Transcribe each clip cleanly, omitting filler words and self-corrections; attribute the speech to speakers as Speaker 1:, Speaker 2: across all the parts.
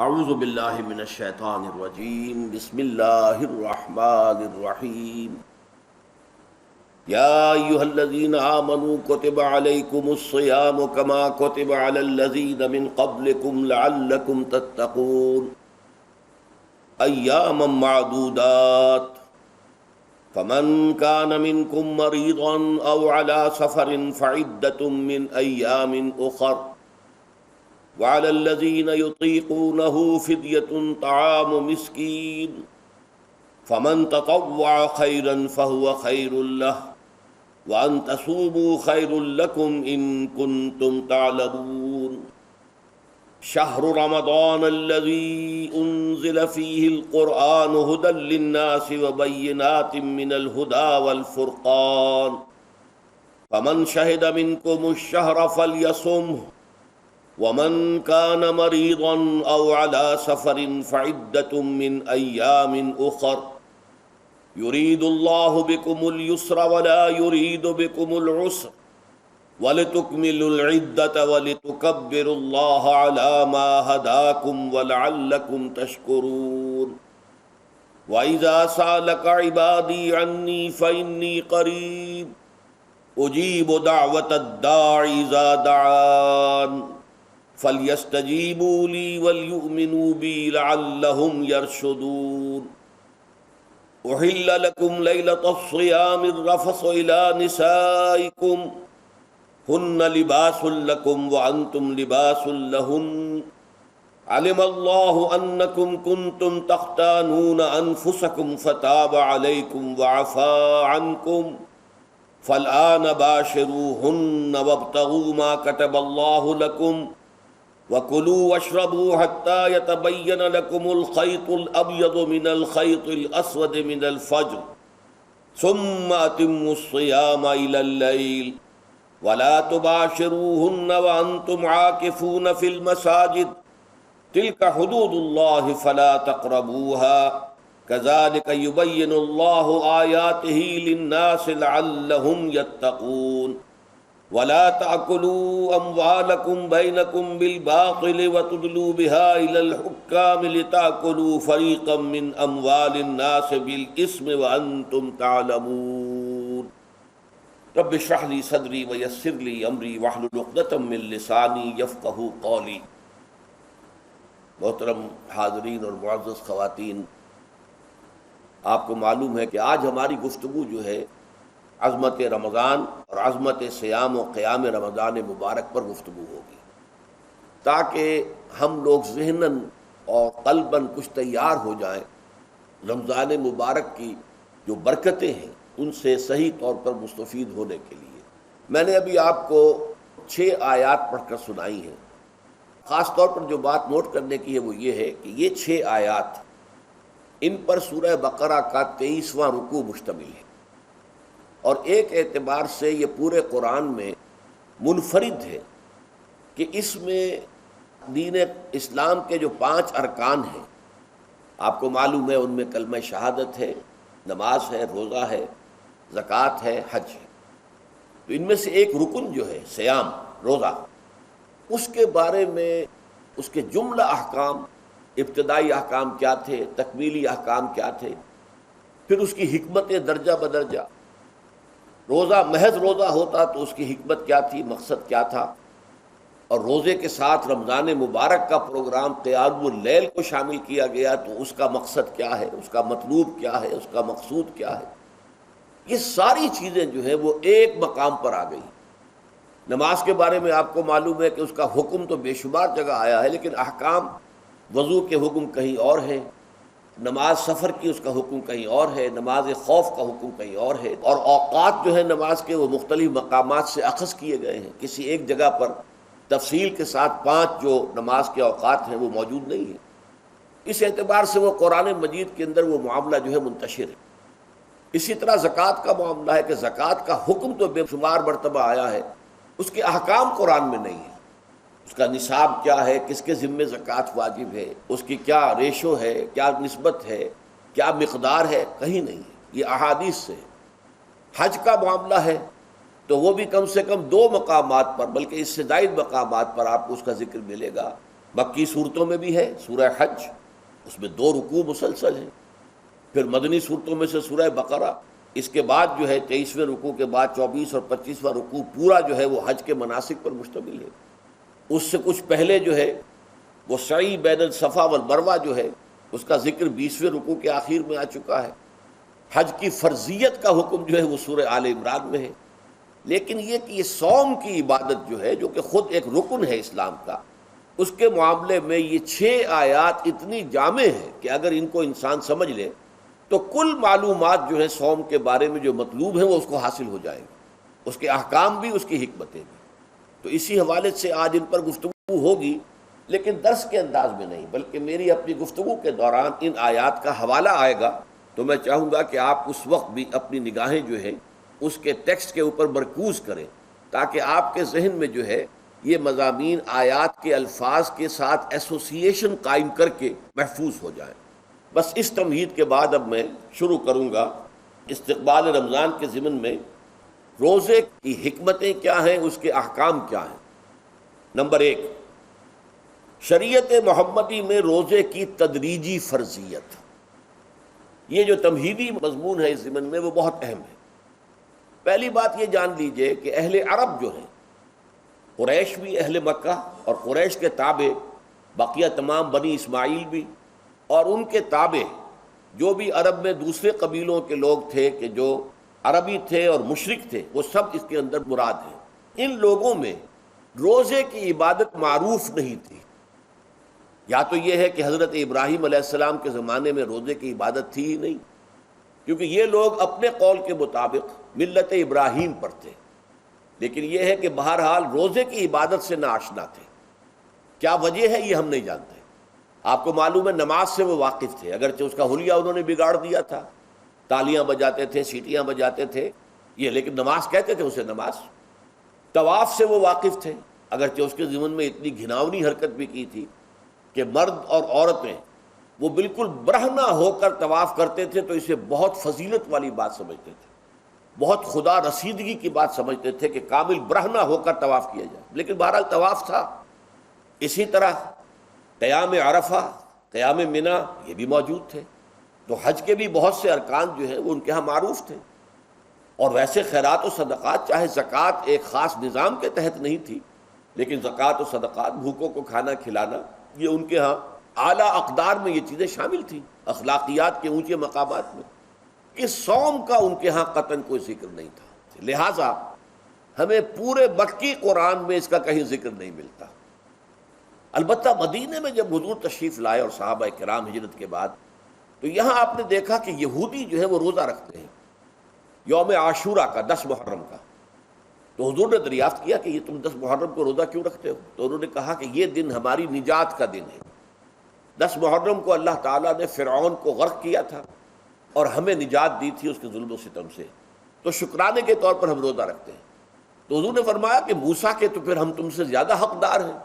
Speaker 1: اعوذ باللہ من الشیطان الرجیم بسم اللہ الرحمن الرحیم یا ایہا الذین آمنوا کتب علیکم الصیام کما کتب علی الذین من قبلکم لعلکم تتقون ایاما معدودات فمن کان منکم مریضا او علی سفر فعدۃ من ایام اخر وعلى الذين يطيقونه فدية طعام مسكين فمن تطوع خيرا فهو خير له وأن تصوموا خير لكم إن كنتم تعلمون شهر رمضان الذي أنزل فيه القرآن هدى للناس وبينات من الهدى والفرقان فمن شهد منكم الشهر فليصمه ومن كان مريضا أو على سفر فعدة من أيام أخر يريد الله بكم اليسر ولا يريد بكم العسر ولتكملوا العدة ولتكبروا الله على ما هداكم ولعلكم تشكرون وإذا سألك عبادي عني فإني قريب أجيب دعوة الداع إذا دعان فَلْيَسْتَجِيبُوا لِي وَلْيُؤْمِنُوا بِي لَعَلَّهُمْ يَرْشُدُونَ أُحِلَّ لَكُمْ لَيْلَةَ الصِّيَامِ الرَّفَثُ إِلَى نِسَائِكُمْ هُنَّ لِبَاسٌ لَكُمْ وَأَنْتُمْ لِبَاسٌ لَهُنَّ عَلِمَ اللَّهُ أَنَّكُمْ كُنْتُمْ تَخْتَانُونَ أَنفُسَكُمْ فَتَابَ عَلَيْكُمْ وَعَفَا عَنْكُمْ فَالْآنَ بَاشِرُوهُنَّ وَابْتَغُوا مَا كَتَبَ اللَّهُ لَكُمْ وَكُلُوا وَاشْرَبُوا حَتَّى يَتَبَيَّنَ لَكُمُ الْخَيْطُ الْأَبْيَضُ مِنَ الْخَيْطِ الْأَسْوَدِ مِنَ الْفَجْرِ ثُمَّ أَتِمُّوا الصِّيَامَ إِلَى اللَّيْلِ وَلَا تُبَاشِرُوهُنَّ وَأَنْتُمْ عَاكِفُونَ فِي الْمَسَاجِدِ تِلْكَ حُدُودُ اللَّهِ فَلَا تَقْرَبُوهَا كَذَلِكَ يُبَيِّنُ اللَّهُ آيَاتِهِ لِلنَّاسِ لَعَلَّهُمْ يَتَّقُونَ وَلَا تَأْكُلُوا أَمْوَالَكُمْ بَيْنَكُمْ بِالْبَاطِلِ وَتُدْلُوا بِهَا إِلَى الْحُكَّامِ لِتَأْكُلُوا فَرِيقًا مِّنْ أَمْوَالِ النَّاسِ بِالْإِثْمِ وَأَنْتُمْ تَعْلَمُونَ رب اشرح لي صدري ويسر لي أمري واحلل عقدة من لساني يفقهوا قولي۔ محترم حاضرین اور معزز خواتین، آپ کو معلوم ہے کہ آج ہماری گفتگو جو ہے عظمت رمضان اور عظمت صیام و قیام رمضان مبارک پر گفتگو ہوگی، تاکہ ہم لوگ ذہناً اور قلباً کچھ تیار ہو جائیں رمضان مبارک کی جو برکتیں ہیں ان سے صحیح طور پر مستفید ہونے کے لیے۔ میں نے ابھی آپ کو 6 آیات پڑھ کر سنائی ہیں۔ خاص طور پر جو بات نوٹ کرنے کی ہے وہ یہ ہے کہ یہ 6 آیات، ان پر سورہ بقرہ کا 23واں رکوع مشتمل ہے، اور ایک اعتبار سے یہ پورے قرآن میں منفرد ہے کہ اس میں دین اسلام کے جو 5 ارکان ہیں، آپ کو معلوم ہے ان میں کلمہ شہادت ہے، نماز ہے، روزہ ہے، زکوٰۃ ہے، حج ہے۔ تو ان میں سے ایک رکن جو ہے صیام، روزہ، اس کے بارے میں اس کے جملہ احکام، ابتدائی احکام کیا تھے، تکمیلی احکام کیا تھے، پھر اس کی حکمت درجہ بدرجہ۔ روزہ محض روزہ ہوتا تو اس کی حکمت کیا تھی، مقصد کیا تھا، اور روزے کے ساتھ رمضان مبارک کا پروگرام قیام اللیل کو شامل کیا گیا تو اس کا مقصد کیا ہے، اس کا مطلوب کیا ہے، اس کا مقصود کیا ہے۔ یہ ساری چیزیں جو ہیں وہ ایک مقام پر آ گئی۔ نماز کے بارے میں آپ کو معلوم ہے کہ اس کا حکم تو بے شمار جگہ آیا ہے، لیکن احکام وضو کے حکم کہیں اور ہیں، نماز سفر کی اس کا حکم کہیں اور ہے، نماز خوف کا حکم کہیں اور ہے، اور اوقات جو ہے نماز کے وہ مختلف مقامات سے اخذ کیے گئے ہیں۔ کسی ایک جگہ پر تفصیل کے ساتھ 5 جو نماز کے اوقات ہیں وہ موجود نہیں ہیں۔ اس اعتبار سے وہ قرآن مجید کے اندر وہ معاملہ جو ہے منتشر ہے۔ اسی طرح زکوٰۃ کا معاملہ ہے کہ زکوٰۃ کا حکم تو بے شمار مرتبہ آیا ہے، اس کے احکام قرآن میں نہیں ہے۔ اس کا نصاب کیا ہے، کس کے ذمے زکوٰۃ واجب ہے، اس کی کیا ریشو ہے، کیا نسبت ہے، کیا مقدار ہے، کہیں نہیں ہے، یہ احادیث سے ہے۔ حج کا معاملہ ہے تو وہ بھی کم سے کم 2 مقامات پر، بلکہ اس سے زائد مقامات پر آپ کو اس کا ذکر ملے گا۔ مکی صورتوں میں بھی ہے سورہ حج، اس میں 2 رکوع مسلسل ہیں، پھر مدنی صورتوں میں سے سورہ بقرہ، اس کے بعد جو ہے 23ویں رکوع کے بعد 24 اور 25واں رکوع پورا جو ہے وہ حج کے مناسک پر مشتمل ہے۔ اس سے کچھ پہلے جو ہے وہ سعی بین الصفا والمروہ جو ہے اس کا ذکر 20ویں رکوع کے آخر میں آ چکا ہے۔ حج کی فرضیت کا حکم جو ہے وہ سورہ آل عمران میں ہے۔ لیکن یہ کہ یہ صوم کی عبادت جو ہے، جو کہ خود ایک رکن ہے اسلام کا، اس کے معاملے میں یہ 6 آیات اتنی جامع ہیں کہ اگر ان کو انسان سمجھ لے تو کل معلومات جو ہے صوم کے بارے میں جو مطلوب ہیں وہ اس کو حاصل ہو جائے گی، اس کے احکام بھی، اس کی حکمتیں بھی۔ تو اسی حوالے سے آج ان پر گفتگو ہوگی، لیکن درس کے انداز میں نہیں، بلکہ میری اپنی گفتگو کے دوران ان آیات کا حوالہ آئے گا، تو میں چاہوں گا کہ آپ اس وقت بھی اپنی نگاہیں جو ہیں اس کے ٹیکسٹ کے اوپر مرکوز کریں، تاکہ آپ کے ذہن میں جو ہے یہ مضامین آیات کے الفاظ کے ساتھ ایسوسیشن قائم کر کے محفوظ ہو جائیں۔ بس اس تمہید کے بعد اب میں شروع کروں گا استقبال رمضان کے ضمن میں روزے کی حکمتیں کیا ہیں، اس کے احکام کیا ہیں۔ نمبر 1، شریعت محمدی میں روزے کی تدریجی فرضیت۔ یہ جو تمہیدی مضمون ہے اس ضمن میں وہ بہت اہم ہے۔ پہلی بات یہ جان لیجئے کہ اہل عرب جو ہیں، قریش بھی، اہل مکہ اور قریش کے تابع بقیہ تمام بنی اسماعیل بھی، اور ان کے تابع جو بھی عرب میں دوسرے قبیلوں کے لوگ تھے کہ جو عربی تھے اور مشرک تھے، وہ سب اس کے اندر مراد ہیں۔ ان لوگوں میں روزے کی عبادت معروف نہیں تھی۔ یا تو یہ ہے کہ حضرت ابراہیم علیہ السلام کے زمانے میں روزے کی عبادت تھی ہی نہیں، کیونکہ یہ لوگ اپنے قول کے مطابق ملت ابراہیم پر تھے، لیکن یہ ہے کہ بہرحال روزے کی عبادت سے ناآشنا تھے۔ کیا وجہ ہے یہ ہم نہیں جانتے۔ آپ کو معلوم ہے نماز سے وہ واقف تھے، اگرچہ اس کا حلیہ انہوں نے بگاڑ دیا تھا، تالیاں بجاتے تھے، سیٹیاں بجاتے تھے یہ، لیکن نماز کہتے تھے اسے نماز۔ طواف سے وہ واقف تھے، اگرچہ اس کے ضمن میں اتنی گھناؤنی حرکت بھی کی تھی کہ مرد اور عورتیں وہ بالکل برہنہ ہو کر طواف کرتے تھے، تو اسے بہت فضیلت والی بات سمجھتے تھے، بہت خدا رسیدگی کی بات سمجھتے تھے کہ کامل برہنہ ہو کر طواف کیا جائے، لیکن بہرحال طواف تھا۔ اسی طرح قیام عرفہ، قیام منی یہ بھی موجود تھے۔ تو حج کے بھی بہت سے ارکان جو ہیں وہ ان کے ہاں معروف تھے، اور ویسے خیرات و صدقات، چاہے زکوٰۃ ایک خاص نظام کے تحت نہیں تھی، لیکن زکوٰۃ و صدقات، بھوکوں کو کھانا کھلانا، یہ ان کے ہاں اعلیٰ اقدار میں یہ چیزیں شامل تھیں، اخلاقیات کے اونچے مقامات میں۔ اس صوم کا ان کے ہاں قطعاً کوئی ذکر نہیں تھا، لہٰذا ہمیں پورے مکی قرآن میں اس کا کہیں ذکر نہیں ملتا۔ البتہ مدینے میں جب حضور تشریف لائے اور صحابہ کرام ہجرت کے بعد، تو یہاں آپ نے دیکھا کہ یہودی جو ہے وہ روزہ رکھتے ہیں یوم عاشورہ کا، 10 محرم کا۔ تو حضور نے دریافت کیا کہ یہ تم 10 محرم کو روزہ کیوں رکھتے ہو؟ تو انہوں نے کہا کہ یہ دن ہماری نجات کا دن ہے۔ 10 محرم کو اللہ تعالیٰ نے فرعون کو غرق کیا تھا اور ہمیں نجات دی تھی اس کے ظلم و ستم سے، تو شکرانے کے طور پر ہم روزہ رکھتے ہیں۔ تو حضور نے فرمایا کہ موسیٰ کے تو پھر ہم تم سے زیادہ حقدار ہیں،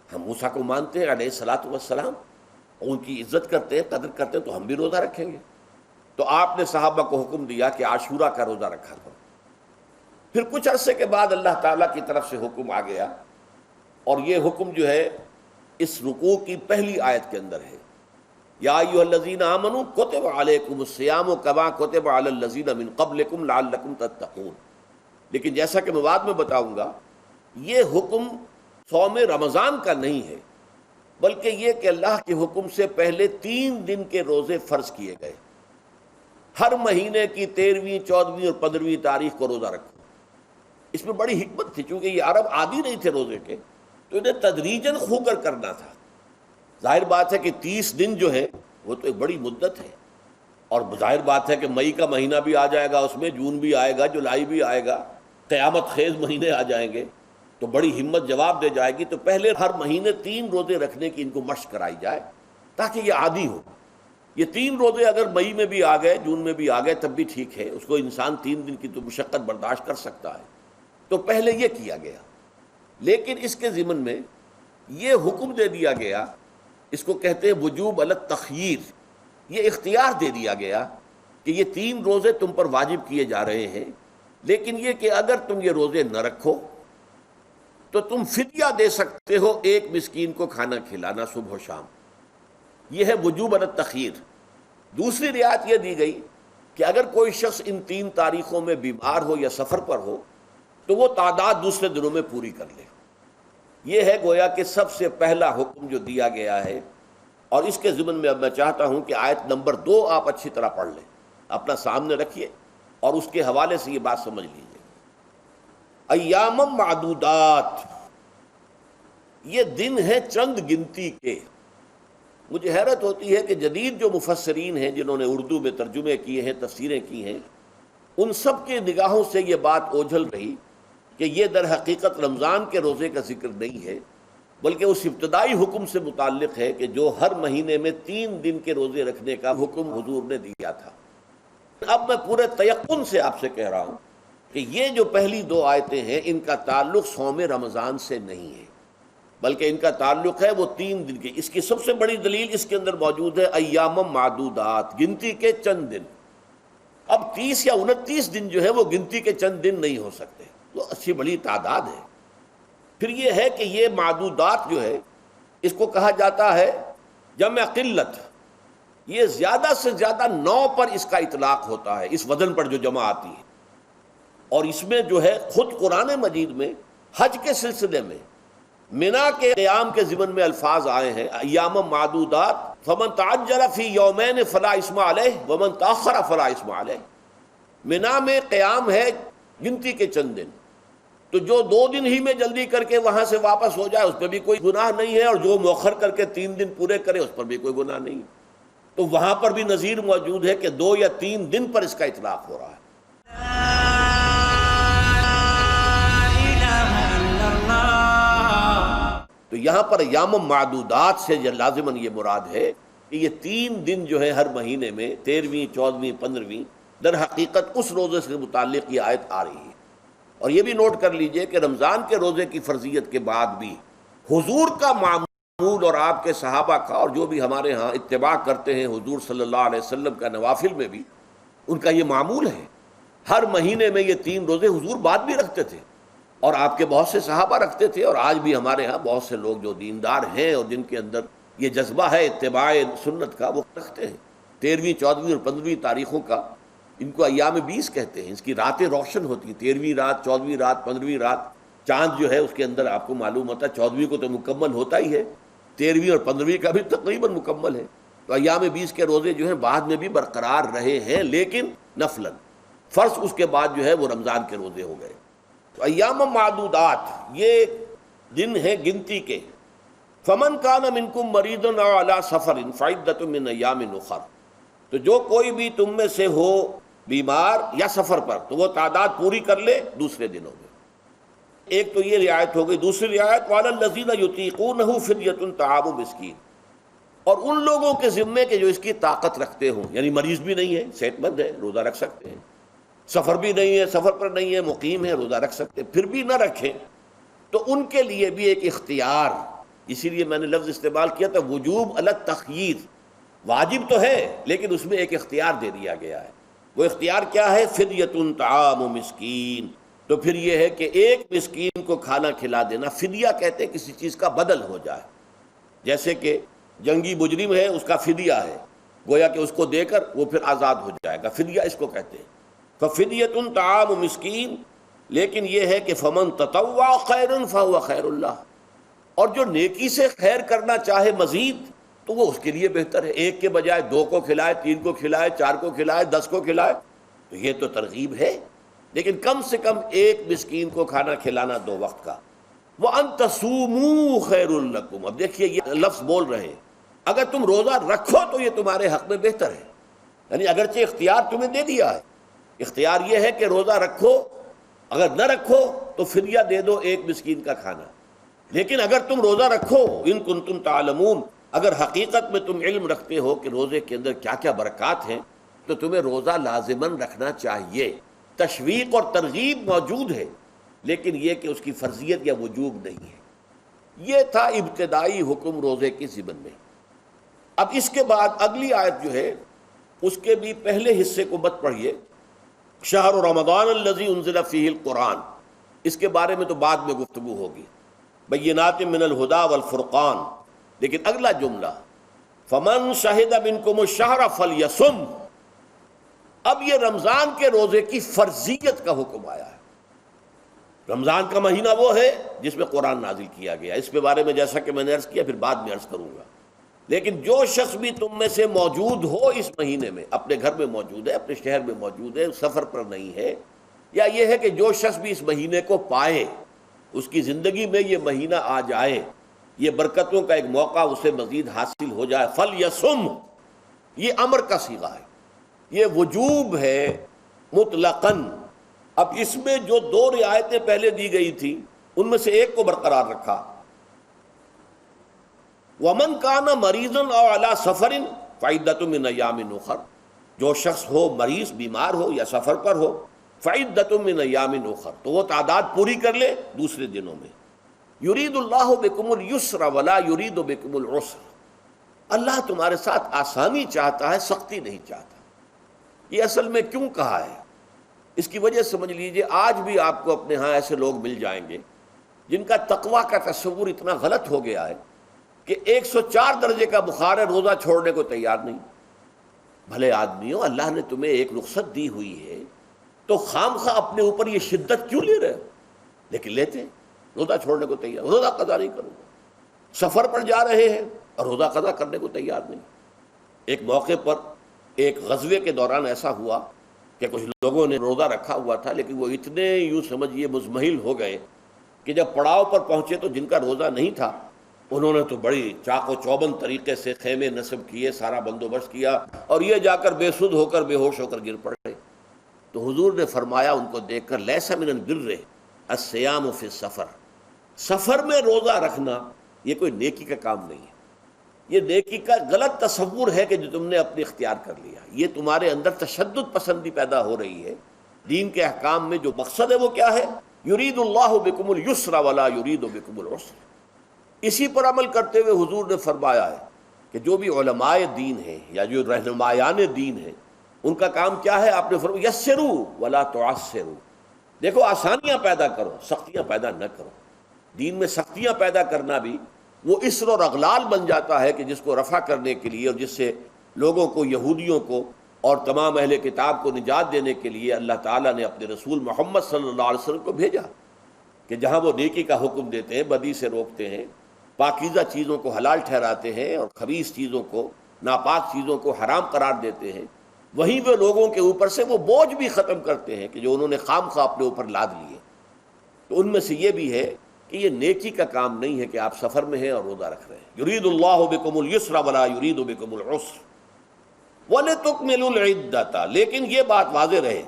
Speaker 1: ہم موسیٰ کو مانتے ہیں علیہ الصلاۃ والسلام، اور ان کی عزت کرتے ہیں، قدر کرتے ہیں، تو ہم بھی روزہ رکھیں گے۔ تو آپ نے صحابہ کو حکم دیا کہ عاشورہ کا روزہ رکھا کرو۔ پھر کچھ عرصے کے بعد اللہ تعالیٰ کی طرف سے حکم آ گیا، اور یہ حکم جو ہے اس رکوع کی پہلی آیت کے اندر ہے، یا ایھا الذین آمنوا کتب علیکم الصیام کما کتب علی الذین من قبلکم لعلکم تتقون۔ لیکن جیسا کہ میں بعد میں بتاؤں گا، یہ حکم صوم رمضان کا نہیں ہے، بلکہ یہ کہ اللہ کے حکم سے پہلے 3 دن کے روزے فرض کیے گئے۔ ہر مہینے کی 13ویں، 14ویں اور 15ویں تاریخ کو روزہ رکھو۔ اس میں بڑی حکمت تھی، چونکہ یہ عرب عادی نہیں تھے روزے کے، تو انہیں تدریجاً خو کر کرنا تھا۔ ظاہر بات ہے کہ 30 دن جو ہے وہ تو ایک بڑی مدت ہے، اور ظاہر بات ہے کہ مئی کا مہینہ بھی آ جائے گا، اس میں جون بھی آئے گا، جولائی بھی آئے گا، قیامت خیز مہینے آ جائیں گے، تو بڑی ہمت جواب دے جائے گی۔ تو پہلے ہر مہینے 3 روزے رکھنے کی ان کو مشق کرائی جائے تاکہ یہ عادی ہو۔ یہ 3 روزے اگر مئی میں بھی آ گئے، جون میں بھی آ گئے، تب بھی ٹھیک ہے، اس کو انسان 3 دن کی تو مشقت برداشت کر سکتا ہے۔ تو پہلے یہ کیا گیا، لیکن اس کے ضمن میں یہ حکم دے دیا گیا، اس کو کہتے ہیں وجوب علی التخییر، یہ اختیار دے دیا گیا کہ یہ 3 روزے تم پر واجب کیے جا رہے ہیں، لیکن یہ کہ اگر تم یہ روزے نہ رکھو تو تم فدیہ دے سکتے ہو ایک مسکین کو کھانا کھلانا صبح و شام. یہ ہے وجوب علی التخیر. دوسری رعایت یہ دی گئی کہ اگر کوئی شخص ان 3 تاریخوں میں بیمار ہو یا سفر پر ہو تو وہ تعداد دوسرے دنوں میں پوری کر لے. یہ ہے گویا کہ سب سے پہلا حکم جو دیا گیا ہے. اور اس کے ضمن میں اب میں چاہتا ہوں کہ آیت نمبر 2 آپ اچھی طرح پڑھ لیں، اپنا سامنے رکھیے اور اس کے حوالے سے یہ بات سمجھ لیجیے. ایام معدودات، یہ دن ہیں چند گنتی کے. مجھے حیرت ہوتی ہے کہ جدید جو مفسرین ہیں جنہوں نے اردو میں ترجمے کیے ہیں، تفسیریں کی ہیں، ان سب کے نگاہوں سے یہ بات اوجھل رہی کہ یہ در حقیقت رمضان کے روزے کا ذکر نہیں ہے، بلکہ اس ابتدائی حکم سے متعلق ہے کہ جو ہر مہینے میں 3 دن کے روزے رکھنے کا حکم حضور نے دیا تھا. اب میں پورے تیقن سے آپ سے کہہ رہا ہوں کہ یہ جو پہلی 2 آیتیں ہیں ان کا تعلق صوم رمضان سے نہیں ہے، بلکہ ان کا تعلق ہے وہ 3 دن کے. اس کی سب سے بڑی دلیل اس کے اندر موجود ہے، ایام معدودات، گنتی کے چند دن. اب 30 یا 29 دن جو ہے وہ گنتی کے چند دن نہیں ہو سکتے، وہ اچھی بڑی تعداد ہے. پھر یہ ہے کہ یہ معدودات جو ہے اس کو کہا جاتا ہے جمع قلت. یہ زیادہ سے زیادہ 9 پر اس کا اطلاق ہوتا ہے، اس وزن پر جو جمع آتی ہے. اور اس میں جو ہے خود قرآن مجید میں حج کے سلسلے میں منا کے قیام کے ضمن میں الفاظ آئے ہیں، ایام معدودات فمن تعجل فی یومین فلا اسم علیہ ومن تاخر فلا اسم علیہ. منا میں قیام ہے گنتی کے چند دن، تو جو 2 دن ہی میں جلدی کر کے وہاں سے واپس ہو جائے اس پہ بھی کوئی گناہ نہیں ہے، اور جو مؤخر کر کے 3 دن پورے کرے اس پر بھی کوئی گناہ نہیں. تو وہاں پر بھی نظیر موجود ہے کہ 2 یا 3 دن پر اس کا اطلاق ہو رہا ہے. تو یہاں پر ایام معدودات سے لازماً یہ مراد ہے کہ یہ 3 دن جو ہے ہر مہینے میں 13ویں 14ویں 15ویں در حقیقت اس روزے سے متعلق یہ آیت آ رہی ہے. اور یہ بھی نوٹ کر لیجئے کہ رمضان کے روزے کی فرضیت کے بعد بھی حضور کا معمول اور آپ کے صحابہ کا اور جو بھی ہمارے ہاں اتباع کرتے ہیں حضور صلی اللہ علیہ وسلم کا نوافل میں بھی ان کا یہ معمول ہے. ہر مہینے میں یہ 3 روزے حضور بعد بھی رکھتے تھے اور آپ کے بہت سے صحابہ رکھتے تھے، اور آج بھی ہمارے ہاں بہت سے لوگ جو دیندار ہیں اور جن کے اندر یہ جذبہ ہے اتباع سنت کا وہ رکھتے ہیں. 13ویں 14ویں اور 15ویں تاریخوں کا ان کو ایام 20 کہتے ہیں. اس کی راتیں روشن ہوتی ہیں، 13ویں رات 14ویں رات 15ویں رات. چاند جو ہے اس کے اندر آپ کو معلوم ہوتا ہے 14ویں کو تو مکمل ہوتا ہی ہے، 13ویں اور 15ویں کا بھی تقریباً مکمل ہے. تو ایام 20 کے روزے جو ہیں بعد میں بھی برقرار رہے ہیں، لیکن نفلاً. فرض اس کے بعد جو ہے وہ رمضان کے روزے ہو گئے. تو ایام معدودات یہ دن ہیں گنتی کے. فمن کان منکم مریضا او علی سفر فعدۃ من ایام اخر. تو جو کوئی بھی تم میں سے ہو بیمار یا سفر پر تو وہ تعداد پوری کر لے دوسرے دنوں میں. ایک تو یہ رعایت ہو گئی. دوسری رعایت وعلی الذین یطیقونہ فدیۃ طعام مسکین. اور ان لوگوں کے ذمے کے جو اس کی طاقت رکھتے ہوں، یعنی مریض بھی نہیں ہے، صحت مند ہے، روزہ رکھ سکتے ہیں، سفر بھی نہیں ہے، سفر پر نہیں ہے، مقیم ہے، روزہ رکھ سکتے ہیں، پھر بھی نہ رکھیں تو ان کے لیے بھی ایک اختیار. اسی لیے میں نے لفظ استعمال کیا تھا وجوب علی التخییر. واجب تو ہے لیکن اس میں ایک اختیار دے دیا گیا ہے. وہ اختیار کیا ہے؟ فدیۃ طعام مسکین. تو پھر یہ ہے کہ ایک مسکین کو کھانا کھلا دینا. فدیہ کہتے ہیں کسی چیز کا بدل ہو جائے، جیسے کہ جنگی مجرم ہے اس کا فدیہ ہے، گویا کہ اس کو دے کر وہ پھر آزاد ہو جائے گا، فدیہ اس کو کہتے ہیں. ففدیۃ طعام مسکین. لیکن یہ ہے کہ فمن تطوع خیرا فہو خیر اللہ. اور جو نیکی سے خیر کرنا چاہے مزید تو وہ اس کے لیے بہتر ہے. ایک کے بجائے 2 کو کھلائے، 3 کو کھلائے، 4 کو کھلائے، 10 کو کھلائے، تو یہ تو ترغیب ہے. لیکن کم سے کم ایک مسکین کو کھانا کھلانا 2 وقت کا. وَأَن تَصُومُوا خَيْرٌ لَكُمْ. اب دیکھیے یہ لفظ بول رہے ہیں، اگر تم روزہ رکھو تو یہ تمہارے حق میں بہتر ہے. یعنی اگرچہ اختیار تمہیں دے دیا ہے، اختیار یہ ہے کہ روزہ رکھو، اگر نہ رکھو تو فدیہ دے دو ایک مسکین کا کھانا. لیکن اگر تم روزہ رکھو، ان کنتم تعلمون، اگر حقیقت میں تم علم رکھتے ہو کہ روزے کے اندر کیا کیا برکات ہیں تو تمہیں روزہ لازماً رکھنا چاہیے. تشویق اور ترغیب موجود ہے لیکن یہ کہ اس کی فرضیت یا وجوب نہیں ہے. یہ تھا ابتدائی حکم روزے کی ضمن میں. اب اس کے بعد اگلی آیت جو ہے اس کے بھی پہلے حصے کو مت پڑھیے. شہر رمضان الذی انزل فیہ القرآن، اس کے بارے میں تو بعد میں گفتگو ہوگی. بینات من الہدا والفرقان. لیکن اگلا جملہ فمن شہد منکم الشہر فلیصم، اب یہ رمضان کے روزے کی فرضیت کا حکم آیا ہے. رمضان کا مہینہ وہ ہے جس میں قرآن نازل کیا گیا. اس کے بارے میں جیسا کہ میں نے عرض کیا پھر بعد میں عرض کروں گا. لیکن جو شخص بھی تم میں سے موجود ہو اس مہینے میں، اپنے گھر میں موجود ہے، اپنے شہر میں موجود ہے، سفر پر نہیں ہے، یا یہ ہے کہ جو شخص بھی اس مہینے کو پائے، اس کی زندگی میں یہ مہینہ آ جائے، یہ برکتوں کا ایک موقع اسے مزید حاصل ہو جائے، فلیصم، یہ امر کا صیغہ ہے، یہ وجوب ہے مطلقاً. اب اس میں جو دو رعایتیں پہلے دی گئی تھی ان میں سے ایک کو برقرار رکھا. وَمَنْ كَانَ مَرِيضًا أَوْ عَلَى سَفَرٍ فَعِدَّةٌ مِّنْ أَيَّامٍ أُخَرَ، جو شخص ہو مریض، بیمار ہو یا سفر پر ہو، فَعِدَّةٌ مِّنْ أَيَّامٍ أُخَرَ، تو وہ تعداد پوری کر لے دوسرے دنوں میں. يُرِيدُ اللَّهُ بِكُمُ الْيُسْرَ وَلَا يُرِيدُ بِكُمُ الْعُسْرَ، اللہ تمہارے ساتھ آسانی چاہتا ہے، سختی نہیں چاہتا. یہ اصل میں کیوں کہا ہے؟ اس کی وجہ سمجھ لیجئے، آج بھی آپ کو اپنے ہاں ایسے لوگ مل جائیں گے جن کا تقویٰ کا تصور اتنا غلط ہو گیا ہے کہ 104 درجے کا بخار ہے، روزہ چھوڑنے کو تیار نہیں. بھلے آدمیوں، اللہ نے تمہیں ایک رخصت دی ہوئی ہے تو خام خواہ اپنے اوپر یہ شدت کیوں لے رہے ہو؟ لیکن لیتے ہیں، روزہ چھوڑنے کو تیار، روزہ قضا نہیں کروں گا. سفر پر جا رہے ہیں اور روزہ قضا کرنے کو تیار نہیں. ایک موقع پر ایک غزوے کے دوران ایسا ہوا کہ کچھ لوگوں نے روزہ رکھا ہوا تھا، لیکن وہ اتنے یوں سمجھیے مزمحل ہو گئے کہ جب پڑاؤ پر پہنچے تو جن کا روزہ نہیں تھا انہوں نے تو بڑی چاق و چوبند طریقے سے خیمے نصب کیے، سارا بندوبست کیا، اور یہ جا کر بے سدھ ہو کر، بے ہوش ہو کر گر پڑے. تو حضور نے فرمایا ان کو دیکھ کر، لیس من البر الصیام فی السفر، سفر میں روزہ رکھنا یہ کوئی نیکی کا کام نہیں ہے. یہ نیکی کا غلط تصور ہے کہ جو تم نے اپنے اختیار کر لیا. یہ تمہارے اندر تشدد پسندی پیدا ہو رہی ہے. دین کے احکام میں جو مقصد ہے وہ کیا ہے؟ یرید اللہ بکم اليسر ولا یرید بکم العسر. اسی پر عمل کرتے ہوئے حضور نے فرمایا ہے کہ جو بھی علماء دین ہیں یا جو رہنمایان دین ہیں ان کا کام کیا ہے؟ آپ نے فرمایا یسروا ولا تعسروا، دیکھو آسانیاں پیدا کرو، سختیاں پیدا نہ کرو. دین میں سختیاں پیدا کرنا بھی وہ اسر اور اغلال بن جاتا ہے کہ جس کو رفع کرنے کے لیے اور جس سے لوگوں کو، یہودیوں کو اور تمام اہل کتاب کو نجات دینے کے لیے اللہ تعالیٰ نے اپنے رسول محمد صلی اللہ علیہ وسلم کو بھیجا کہ جہاں وہ نیکی کا حکم دیتے ہیں، بدی سے روکتے ہیں، پاکیزہ چیزوں کو حلال ٹھہراتے ہیں اور خبیث چیزوں کو، ناپاک چیزوں کو حرام قرار دیتے ہیں، وہیں وہ لوگوں کے اوپر سے وہ بوجھ بھی ختم کرتے ہیں کہ جو انہوں نے خام خواہ اپنے اوپر لاد لیے. تو ان میں سے یہ بھی ہے کہ یہ نیکی کا کام نہیں ہے کہ آپ سفر میں ہیں اور روزہ رکھ رہے ہیں. یرید اللہ بکم اليسر ولا یرید بکم العسر وَلِتُكْمِلُوا الْعِدَّةَ، لیکن یہ بات واضح رہے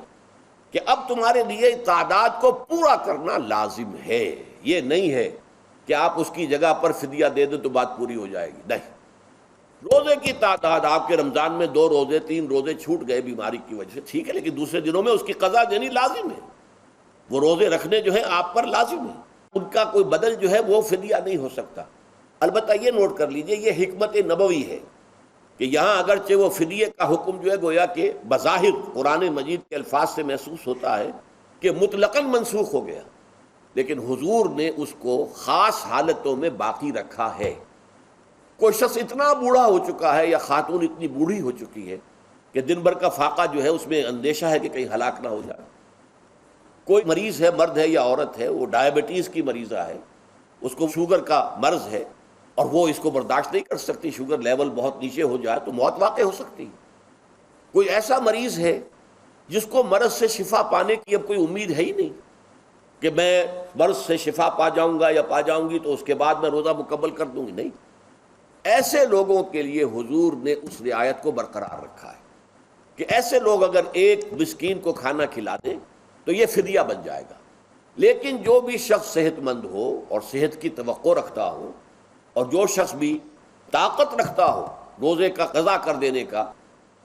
Speaker 1: کہ اب تمہارے لیے تعداد کو پورا کرنا لازم ہے. یہ نہیں ہے کہ آپ اس کی جگہ پر فدیہ دے دیں تو بات پوری ہو جائے گی، نہیں. روزے کی تعداد آپ کے رمضان میں 2 روزے 3 روزے چھوٹ گئے بیماری کی وجہ سے، ٹھیک ہے، لیکن دوسرے دنوں میں اس کی قضا دینی لازم ہے. وہ روزے رکھنے جو ہیں آپ پر لازم ہے، ان کا کوئی بدل جو ہے وہ فدیہ نہیں ہو سکتا. البتہ یہ نوٹ کر لیجئے، یہ حکمت نبوی ہے کہ یہاں اگرچہ وہ فدیے کا حکم جو ہے گویا کہ بظاہر قرآن مجید کے الفاظ سے محسوس ہوتا ہے کہ مطلقاً منسوخ ہو گیا، لیکن حضور نے اس کو خاص حالتوں میں باقی رکھا ہے. کوئی شخص اتنا بوڑھا ہو چکا ہے یا خاتون اتنی بوڑھی ہو چکی ہے کہ دن بھر کا فاقہ جو ہے اس میں اندیشہ ہے کہ کہیں ہلاک نہ ہو جائے. کوئی مریض ہے، مرد ہے یا عورت ہے، وہ ڈائبٹیز کی مریضہ ہے، اس کو شوگر کا مرض ہے اور وہ اس کو برداشت نہیں کر سکتی، شوگر لیول بہت نیچے ہو جائے تو موت واقع ہو سکتی. کوئی ایسا مریض ہے جس کو مرض سے شفا پانے کی اب کوئی امید ہے ہی نہیں کہ میں مرض سے شفا پا جاؤں گا یا پا جاؤں گی تو اس کے بعد میں روزہ مکمل کر دوں گی، نہیں. ایسے لوگوں کے لیے حضور نے اس رعایت کو برقرار رکھا ہے کہ ایسے لوگ اگر ایک مسکین کو کھانا کھلا دیں تو یہ فدیہ بن جائے گا. لیکن جو بھی شخص صحت مند ہو اور صحت کی توقع رکھتا ہو اور جو شخص بھی طاقت رکھتا ہو روزے کا قضا کر دینے کا،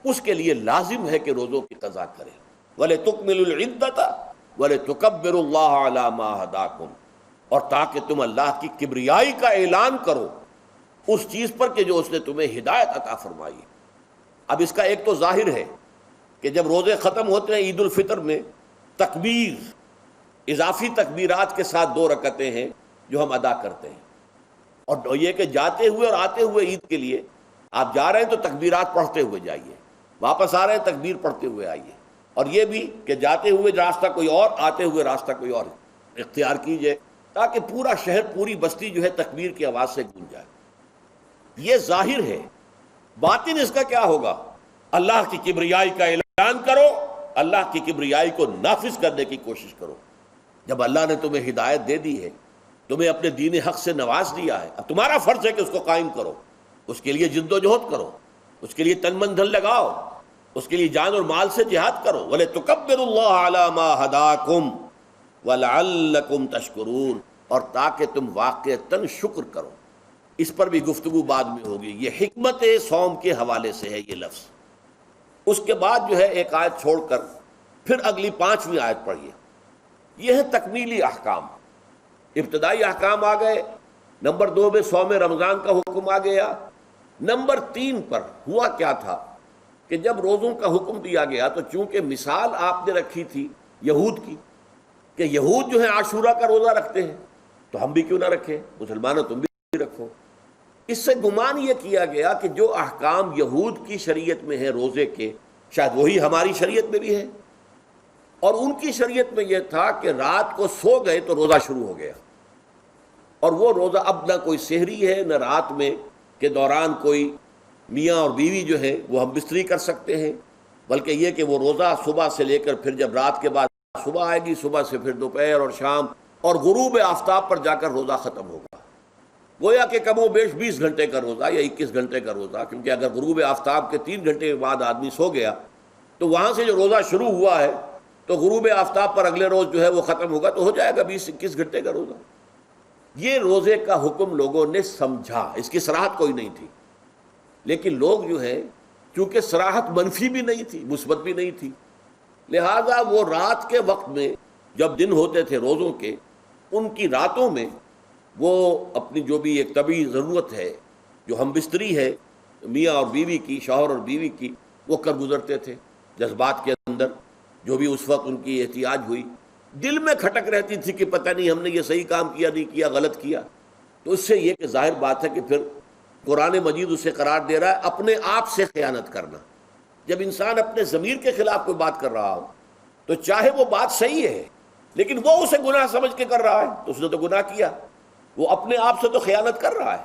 Speaker 1: اس کے لیے لازم ہے کہ روزوں کی قضا کرے. وَلِتُكْمِلُوا الْعِدَّةَ وَلِتُكَبِّرُوا اللَّهَ عَلَى مَا هَدَاكُمْ، اور تاکہ تم اللہ کی کبریائی کا اعلان کرو اس چیز پر کہ جو اس نے تمہیں ہدایت عطا فرمائی. اب اس کا ایک تو ظاہر ہے کہ جب روزے ختم ہوتے ہیں عید الفطر میں، تکبیر اضافی تکبیرات کے ساتھ 2 رکعتیں ہیں، جو ہم ادا کرتے ہیں. اور یہ کہ جاتے ہوئے اور آتے ہوئے عید کے لیے آپ جا رہے ہیں تو تکبیرات پڑھتے ہوئے جائیے، واپس آ رہے ہیں تکبیر پڑھتے ہوئے آئیے. اور یہ بھی کہ جاتے ہوئے راستہ کوئی اور، آتے ہوئے راستہ کوئی اور اختیار کیجئے، تاکہ پورا شہر پوری بستی جو ہے تکبیر کی آواز سے گونج جائے. یہ ظاہر ہے. باطن اس کا کیا ہوگا؟ اللہ کی کبریائی کا اعلان کرو، اللہ کی کبریائی کو نافذ کرنے کی کوشش کرو. جب اللہ نے تمہیں ہدایت دے دی ہے، تمہیں اپنے دین حق سے نواز دیا ہے، اب تمہارا فرض ہے کہ اس کو قائم کرو، اس کے لیے جد و جہد کرو، اس کے لیے تن من دھن لگاؤ، اس کے لیے جان اور مال سے جہاد کرو. وَلِتُكَبِّرُوا اللَّهَ عَلَى مَا هَدَاكُمْ وَلَعَلَّكُمْ تَشْكُرُونَ، اور تاکہ تم واقعتاً شکر کرو. اس پر بھی گفتگو بعد میں ہوگی. یہ حکمت صوم کے حوالے سے ہے یہ لفظ. اس کے بعد جو ہے ایک آیت چھوڑ کر پھر اگلی 5ویں آیت پڑھیے. یہ ہے تکمیلی احکام. ابتدائی احکام آ گئے. نمبر 2 میں صوم رمضان کا حکم آ گیا. نمبر 3 پر ہوا کیا تھا کہ جب روزوں کا حکم دیا گیا تو چونکہ مثال آپ نے رکھی تھی یہود کی کہ یہود جو ہے عاشورہ کا روزہ رکھتے ہیں تو ہم بھی کیوں نہ رکھیں، مسلمانوں تم بھی رکھو. اس سے گمان یہ کیا گیا کہ جو احکام یہود کی شریعت میں ہیں روزے کے، شاید وہی ہماری شریعت میں بھی ہے. اور ان کی شریعت میں یہ تھا کہ رات کو سو گئے تو روزہ شروع ہو گیا، اور وہ روزہ اب نہ کوئی سحری ہے نہ رات میں کے دوران کوئی میاں اور بیوی جو ہے وہ ہم بستری کر سکتے ہیں، بلکہ یہ کہ وہ روزہ صبح سے لے کر پھر جب رات کے بعد صبح آئے گی، صبح سے پھر دوپہر اور شام اور غروب آفتاب پر جا کر روزہ ختم ہوگا. گویا کہ کم و بیش 20 گھنٹے کا روزہ یا 21 گھنٹے کا روزہ، کیونکہ اگر غروب آفتاب کے 3 گھنٹے کے بعد آدمی سو گیا تو وہاں سے جو روزہ شروع ہوا ہے تو غروب آفتاب پر اگلے روز جو ہے وہ ختم ہوگا، تو ہو جائے گا 20-21 گھنٹے کا روزہ. یہ روزے کا حکم لوگوں نے سمجھا، اس کی صراحت کوئی نہیں تھی. لیکن لوگ جو ہے چونکہ صراحت منفی بھی نہیں تھی مثبت بھی نہیں تھی، لہذا وہ رات کے وقت میں جب دن ہوتے تھے روزوں کے، ان کی راتوں میں وہ اپنی جو بھی ایک طبعی ضرورت ہے جو ہم بستری ہے میاں اور بیوی کی، شوہر اور بیوی کی، وہ کر گزرتے تھے. جذبات کے اندر جو بھی اس وقت ان کی احتیاج ہوئی، دل میں کھٹک رہتی تھی کہ پتہ نہیں ہم نے یہ صحیح کام کیا نہیں کیا، غلط کیا. تو اس سے یہ کہ ظاہر بات ہے کہ پھر قرآن مجید اسے قرار دے رہا ہے اپنے آپ سے خیانت کرنا. جب انسان اپنے ضمیر کے خلاف کوئی بات کر رہا ہو تو چاہے وہ بات صحیح ہے لیکن وہ اسے گناہ سمجھ کے کر رہا ہے تو اس نے تو گناہ کیا. وہ اپنے آپ سے تو خیانت کر رہا ہے.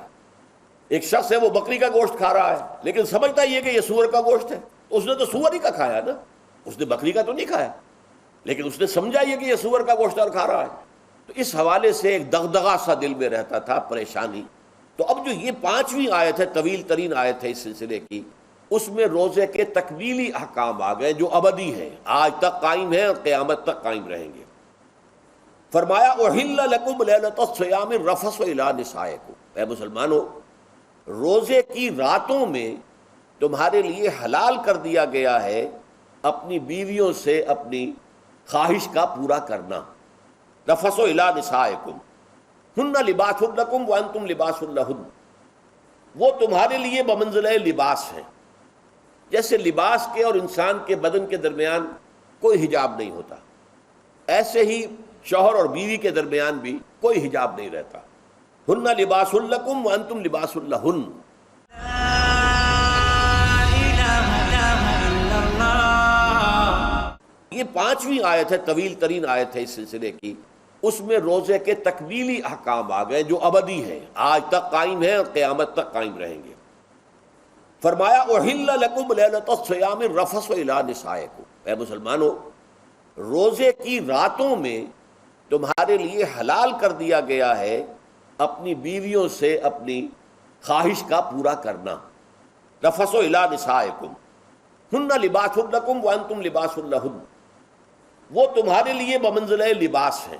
Speaker 1: ایک شخص ہے وہ بکری کا گوشت کھا رہا ہے لیکن سمجھتا یہ کہ یہ سور کا گوشت ہے، اس نے تو سور ہی کا کھایا نا، اس نے بکری کا تو نہیں کھایا، لیکن اس نے سمجھا یہ کہ یہ سور کا گوشت اور کھا رہا ہے. تو اس حوالے سے ایک دغدغہ سا دل میں رہتا تھا، پریشانی. تو اب جو یہ 5ویں آیت ہے، طویل ترین آیت ہے اس سلسلے کی، اس میں روزے کے تکمیلی احکام آ گئے جو ابدی ہیں، آج تک قائم ہیں اور قیامت تک قائم رہیں گے. فرمایا احل لکم لیلۃ الصیام الرفث الی نسائکم، اے مسلمانوں روزے کی راتوں میں تمہارے لیے حلال کر دیا گیا ہے اپنی بیویوں سے اپنی خواہش کا پورا کرنا. رفث الی نسائکم ہن لباس لکم وانتم لباس لہن، وہ تمہارے لیے بمنزلہ لباس ہیں. جیسے لباس کے اور انسان کے بدن کے درمیان کوئی حجاب نہیں ہوتا، ایسے ہی شوہر اور بیوی کے درمیان بھی کوئی حجاب نہیں رہتا. ہن لباس لکم وانتم لباس لہن. یہ 5ویں آیت ہے، طویل ترین آیت ہے اس سلسلے کی، اس میں روزے کے تکمیلی احکام آ گئے جو ابدی ہیں، آج تک قائم ہیں اور قیامت تک قائم رہیں گے. فرمایا احل لکم لیلۃ الصیام الرفث الی نسائکم، اے مسلمانوں روزے کی راتوں میں تمہارے لیے حلال کر دیا گیا ہے اپنی بیویوں سے اپنی خواہش کا پورا کرنا. رفث الی نسائکم ہن لباس لکم وانتم لباس لہن، وہ تمہارے لیے بمنزلہ لباس ہیں.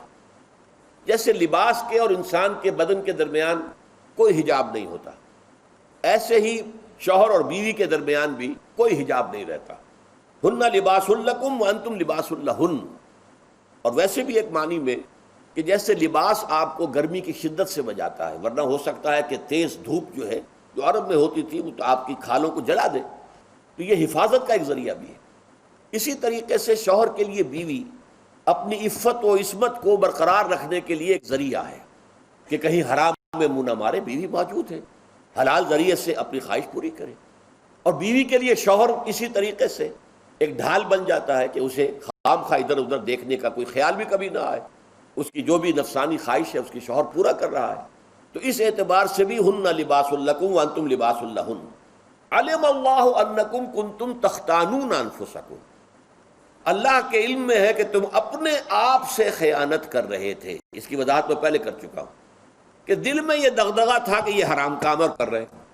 Speaker 1: جیسے لباس کے اور انسان کے بدن کے درمیان کوئی حجاب نہیں ہوتا، ایسے ہی شوہر اور بیوی کے درمیان بھی کوئی حجاب نہیں رہتا. ہن لباس لکم وانتم لباس لہن. اور ویسے بھی ایک معنی میں کہ جیسے لباس آپ کو گرمی کی شدت سے بچاتا ہے، ورنہ ہو سکتا ہے کہ تیز دھوپ جو ہے جو عرب میں ہوتی تھی وہ تو آپ کی کھالوں کو جلا دے، تو یہ حفاظت کا ایک ذریعہ بھی ہے. اسی طریقے سے شوہر کے لیے بیوی اپنی عفت و عصمت کو برقرار رکھنے کے لیے ایک ذریعہ ہے. کہ کہیں حرام میں منہ نہ مارے، بیوی موجود ہے، حلال ذریعے سے اپنی خواہش پوری کرے. اور بیوی کے لیے شوہر اسی طریقے سے ایک ڈھال بن جاتا ہے کہ اسے خام خواہ ادھر ادھر دیکھنے کا کوئی خیال بھی کبھی نہ آئے، اس کی جو بھی نفسانی خواہش ہے اس کی شوہر پورا کر رہا ہے. تو اس اعتبار سے بھی ہن لباس لکم وانتم لباس لہن. علم اللہ انکم کنتم تختانون انفسکم، اللہ کے علم میں ہے کہ تم اپنے آپ سے خیانت کر رہے تھے. اس کی وضاحت میں پہلے کر چکا ہوں کہ دل میں یہ دغدغہ تھا کہ یہ حرام کام اور کر رہے ہیں.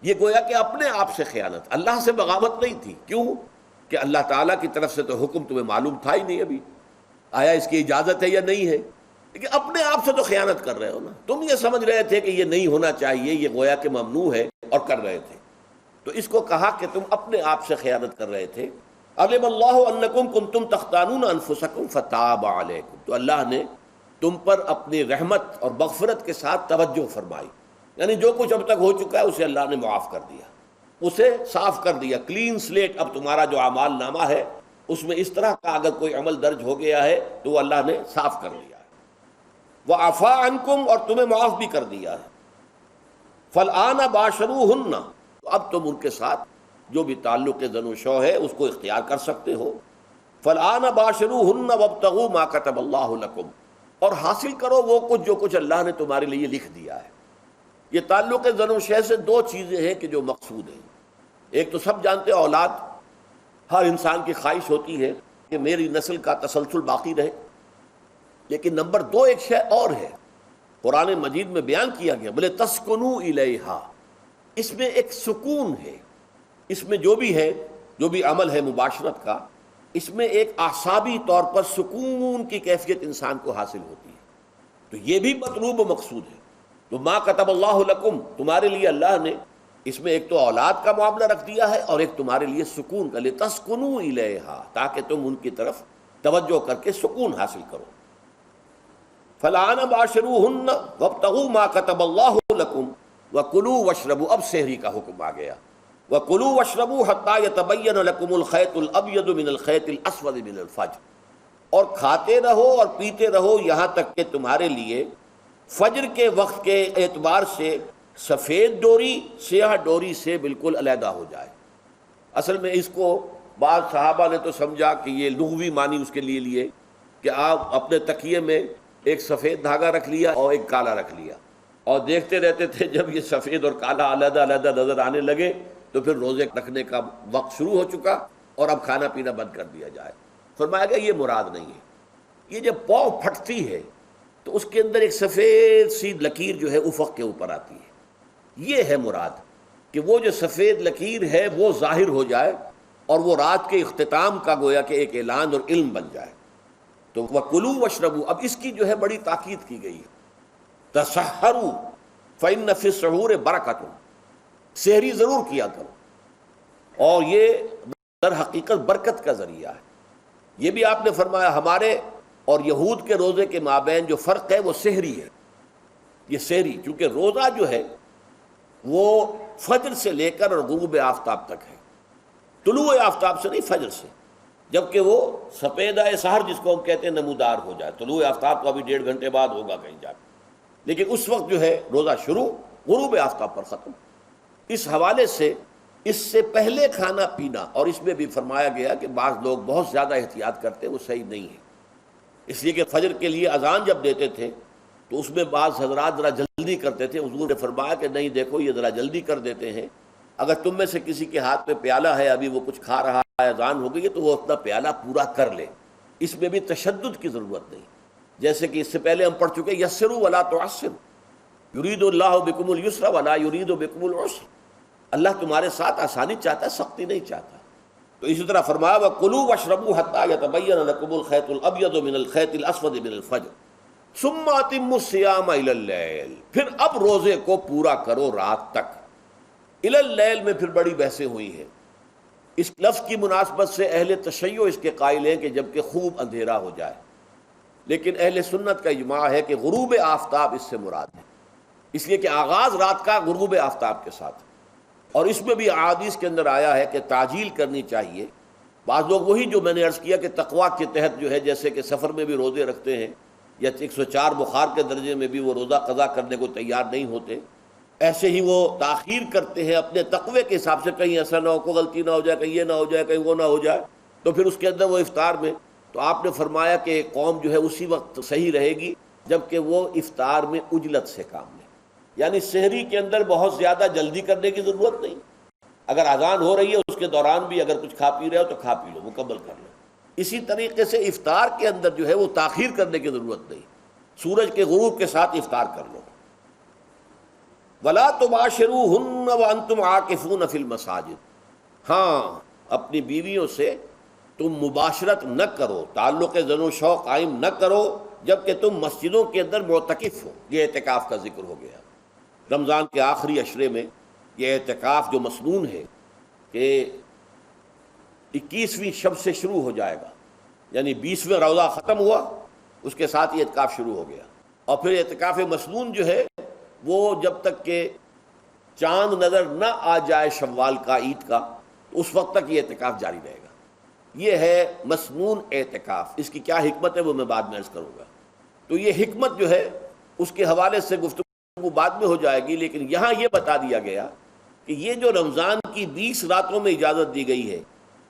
Speaker 1: یہ گویا کہ اپنے آپ سے خیانت، اللہ سے بغاوت نہیں تھی. کیوں؟ کہ اللہ تعالیٰ کی طرف سے تو حکم تمہیں معلوم تھا ہی نہیں ابھی، آیا اس کی اجازت ہے یا نہیں ہے، لیکن اپنے آپ سے تو خیانت کر رہے ہو نا. تم یہ سمجھ رہے تھے کہ یہ نہیں ہونا چاہیے، یہ گویا کہ ممنوع ہے اور کر رہے تھے. تو اس کو کہا کہ تم اپنے آپ سے خیانت کر رہے تھے. علم اللہ انکم کنتم تختانون انفسکم فتاب علیکم، تو اللہ نے تم پر اپنی رحمت اور مغفرت کے ساتھ توجہ فرمائی. یعنی جو کچھ اب تک ہو چکا ہے اسے اللہ نے معاف کر دیا، اسے صاف کر دیا، کلین سلیٹ. اب تمہارا جو اعمال نامہ ہے اس میں اس طرح کا اگر کوئی عمل درج ہو گیا ہے تو وہ اللہ نے صاف کر دیا ہے. وعفا عنکم، اور تمہیں معاف بھی کر دیا ہے. فالآن باشروہن، تو اب تم ان کے ساتھ جو بھی تعلق زن و شو ہے اس کو اختیار کر سکتے ہو. فالآن باشروہن وابتغوا ما کتب اللہ لکم، اور حاصل کرو وہ کچھ اللہ نے تمہارے لیے لکھ دیا ہے. یہ تعلق زن و شے سے دو چیزیں ہیں کہ جو مقصود ہیں. ایک تو سب جانتے ہیں اولاد، ہر انسان کی خواہش ہوتی ہے کہ میری نسل کا تسلسل باقی رہے. لیکن نمبر دو ایک شے اور ہے، قرآن مجید میں بیان کیا گیا، بلے تسکنوا الیہا، اس میں ایک سکون ہے. اس میں جو بھی ہے، جو بھی عمل ہے مباشرت کا، اس میں ایک اعصابی طور پر سکون کی کیفیت انسان کو حاصل ہوتی ہے. تو یہ بھی مطلوب و مقصود ہے. تو ما کتب اللہ لکم، تمہارے لیے اللہ نے اس میں ایک تو اولاد کا معاملہ رکھ دیا ہے اور ایک تمہارے لیے سکون کا، لتسکنوا الیہا، تاکہ تم ان کی طرف توجہ کر کے سکون حاصل کرو. فالآن باشروہن وابتغوا ما کتب اللہ لکم وکلوا واشربوا، اب سحری کا حکم آ گیا. وَكُلُوا وَاشْرَبُوا حَتَّى يَتَبَيَّنَ لَكُمُ الْخَيْطُ الْأَبْيَضُ مِنَ الْخَيْطِ الْأَسْوَدِ مِنَ الْفَجْرِ، اور کھاتے رہو اور پیتے رہو یہاں تک کہ تمہارے لیے فجر کے وقت کے اعتبار سے سفید ڈوری سیاہ ڈوری سے بالکل علیحدہ ہو جائے. اصل میں اس کو بعض صحابہ نے تو سمجھا کہ یہ لغوی معنی اس کے لیے لیے کہ آپ اپنے تکیے میں ایک سفید دھاگا رکھ لیا اور ایک کالا رکھ لیا اور دیکھتے رہتے تھے. جب یہ سفید اور کالا علیحدہ علیحدہ نظر آنے لگے تو پھر روزے رکھنے کا وقت شروع ہو چکا اور اب کھانا پینا بند کر دیا جائے. فرمایا گیا یہ مراد نہیں ہے. یہ جب پاؤں پھٹتی ہے تو اس کے اندر ایک سفید سی لکیر جو ہے افق کے اوپر آتی ہے، یہ ہے مراد، کہ وہ جو سفید لکیر ہے وہ ظاہر ہو جائے اور وہ رات کے اختتام کا گویا کہ ایک اعلان اور علم بن جائے. تو وَكُلُوا وَاشْرَبُوا، اب اس کی جو ہے بڑی تاکید کی گئی ہے. تسحروا فإن فی السحور برکۃ، سحری ضرور کیا کرو، اور یہ در حقیقت برکت کا ذریعہ ہے. یہ بھی آپ نے فرمایا ہمارے اور یہود کے روزے کے مابین جو فرق ہے وہ سحری ہے. یہ سحری، چونکہ روزہ جو ہے وہ فجر سے لے کر اور غروب آفتاب تک ہے، طلوع آفتاب سے نہیں، فجر سے، جبکہ وہ سپیدہ سحر جس کو ہم کہتے ہیں نمودار ہو جائے. طلوع آفتاب کو ابھی 1.5 گھنٹے بعد ہوگا کہیں جا کے، لیکن اس وقت جو ہے روزہ شروع، غروب آفتاب پر ختم. اس حوالے سے اس سے پہلے کھانا پینا، اور اس میں بھی فرمایا گیا کہ بعض لوگ بہت زیادہ احتیاط کرتے ہیں، وہ صحیح نہیں ہے. اس لیے کہ فجر کے لیے اذان جب دیتے تھے تو اس میں بعض حضرات ذرا جلدی کرتے تھے. حضور نے فرمایا کہ نہیں، دیکھو یہ ذرا جلدی کر دیتے ہیں، اگر تم میں سے کسی کے ہاتھ میں پیالہ ہے، ابھی وہ کچھ کھا رہا ہے، اذان ہو گئی ہے، تو وہ اپنا پیالہ پورا کر لے. اس میں بھی تشدد کی ضرورت نہیں، جیسے کہ اس سے پہلے ہم پڑھ چکے یسروا ولا تعسروا یرید اللہ بکم اليسر ولا یرید بکم العسر، اللہ تمہارے ساتھ آسانی چاہتا ہے، سختی نہیں چاہتا. تو اسی طرح فرمایا وَكُلُوا وَاشْرَبُوا حَتَّى يَتَبَيَّنَ لَكُمُ الْخَيْطُ الْأَبْيَضُ مِنَ الْخَيْطِ الْأَسْوَدِ مِنَ الْفَجْرِ ثُمَّ أَتِمُّوا الصِّيَامَ إِلَى اللَّيْلِ، پھر اب روزے کو پورا کرو رات تک. إِلَى اللَّيْلِ میں پھر بڑی بحثیں ہوئی ہیں. اس لفظ کی مناسبت سے اہل تشیع اس کے قائل ہیں کہ جب کہ خوب اندھیرا ہو جائے، لیکن اہل سنت کا اجماع ہے کہ غروب آفتاب اس سے مراد ہے، اس لیے کہ آغاز رات کا غروب آفتاب کے ساتھ. اور اس میں بھی احادیث کے اندر آیا ہے کہ تعجیل کرنی چاہیے. بعض لوگ وہی جو میں نے عرض کیا کہ تقویٰ کے تحت جو ہے، جیسے کہ سفر میں بھی روزے رکھتے ہیں یا 104 بخار کے درجے میں بھی وہ روزہ قضا کرنے کو تیار نہیں ہوتے، ایسے ہی وہ تاخیر کرتے ہیں اپنے تقوی کے حساب سے، کہیں ایسا نہ ہو، کوئی غلطی نہ ہو جائے، کہیں یہ نہ ہو جائے، کہیں وہ نہ ہو جائے، تو پھر اس کے اندر وہ افطار میں، تو آپ نے فرمایا کہ قوم جو ہے اسی وقت صحیح رہے گی جب کہ وہ افطار میں عجلت سے کام لے، یعنی سحری کے اندر بہت زیادہ جلدی کرنے کی ضرورت نہیں، اگر اذان ہو رہی ہے اس کے دوران بھی اگر کچھ کھا پی رہے ہو تو کھا پی لو، مکمل کر لو۔ اسی طریقے سے افطار کے اندر جو ہے وہ تاخیر کرنے کی ضرورت نہیں، سورج کے غروب کے ساتھ افطار کر لو۔ وَلَا تُبَاشِرُوهُنَّ وَأَنْتُمْ عَاكِفُونَ فِي الْمَسَاجِدِ، ہاں اپنی بیویوں سے تم مباشرت نہ کرو، تعلق زن و شو قائم نہ کرو جبکہ تم مسجدوں کے اندر معتکف ہو۔ یہ اعتکاف کا ذکر ہو گیا۔ رمضان کے آخری عشرے میں یہ اعتکاف جو مسنون ہے کہ 21ویں شب سے شروع ہو جائے گا، یعنی 20واں روزہ ختم ہوا اس کے ساتھ یہ اعتکاف شروع ہو گیا، اور پھر اعتکاف مسنون جو ہے وہ جب تک کہ چاند نظر نہ آ جائے شوال کا، عید کا، اس وقت تک یہ اعتکاف جاری رہے گا۔ یہ ہے مسنون اعتکاف۔ اس کی کیا حکمت ہے وہ میں بعد میں عرض کروں گا۔ تو یہ حکمت جو ہے اس کے حوالے سے گفتگو بعد میں ہو جائے گی، لیکن یہاں یہ بتا دیا گیا کہ یہ جو رمضان کی 20 راتوں میں اجازت دی گئی ہے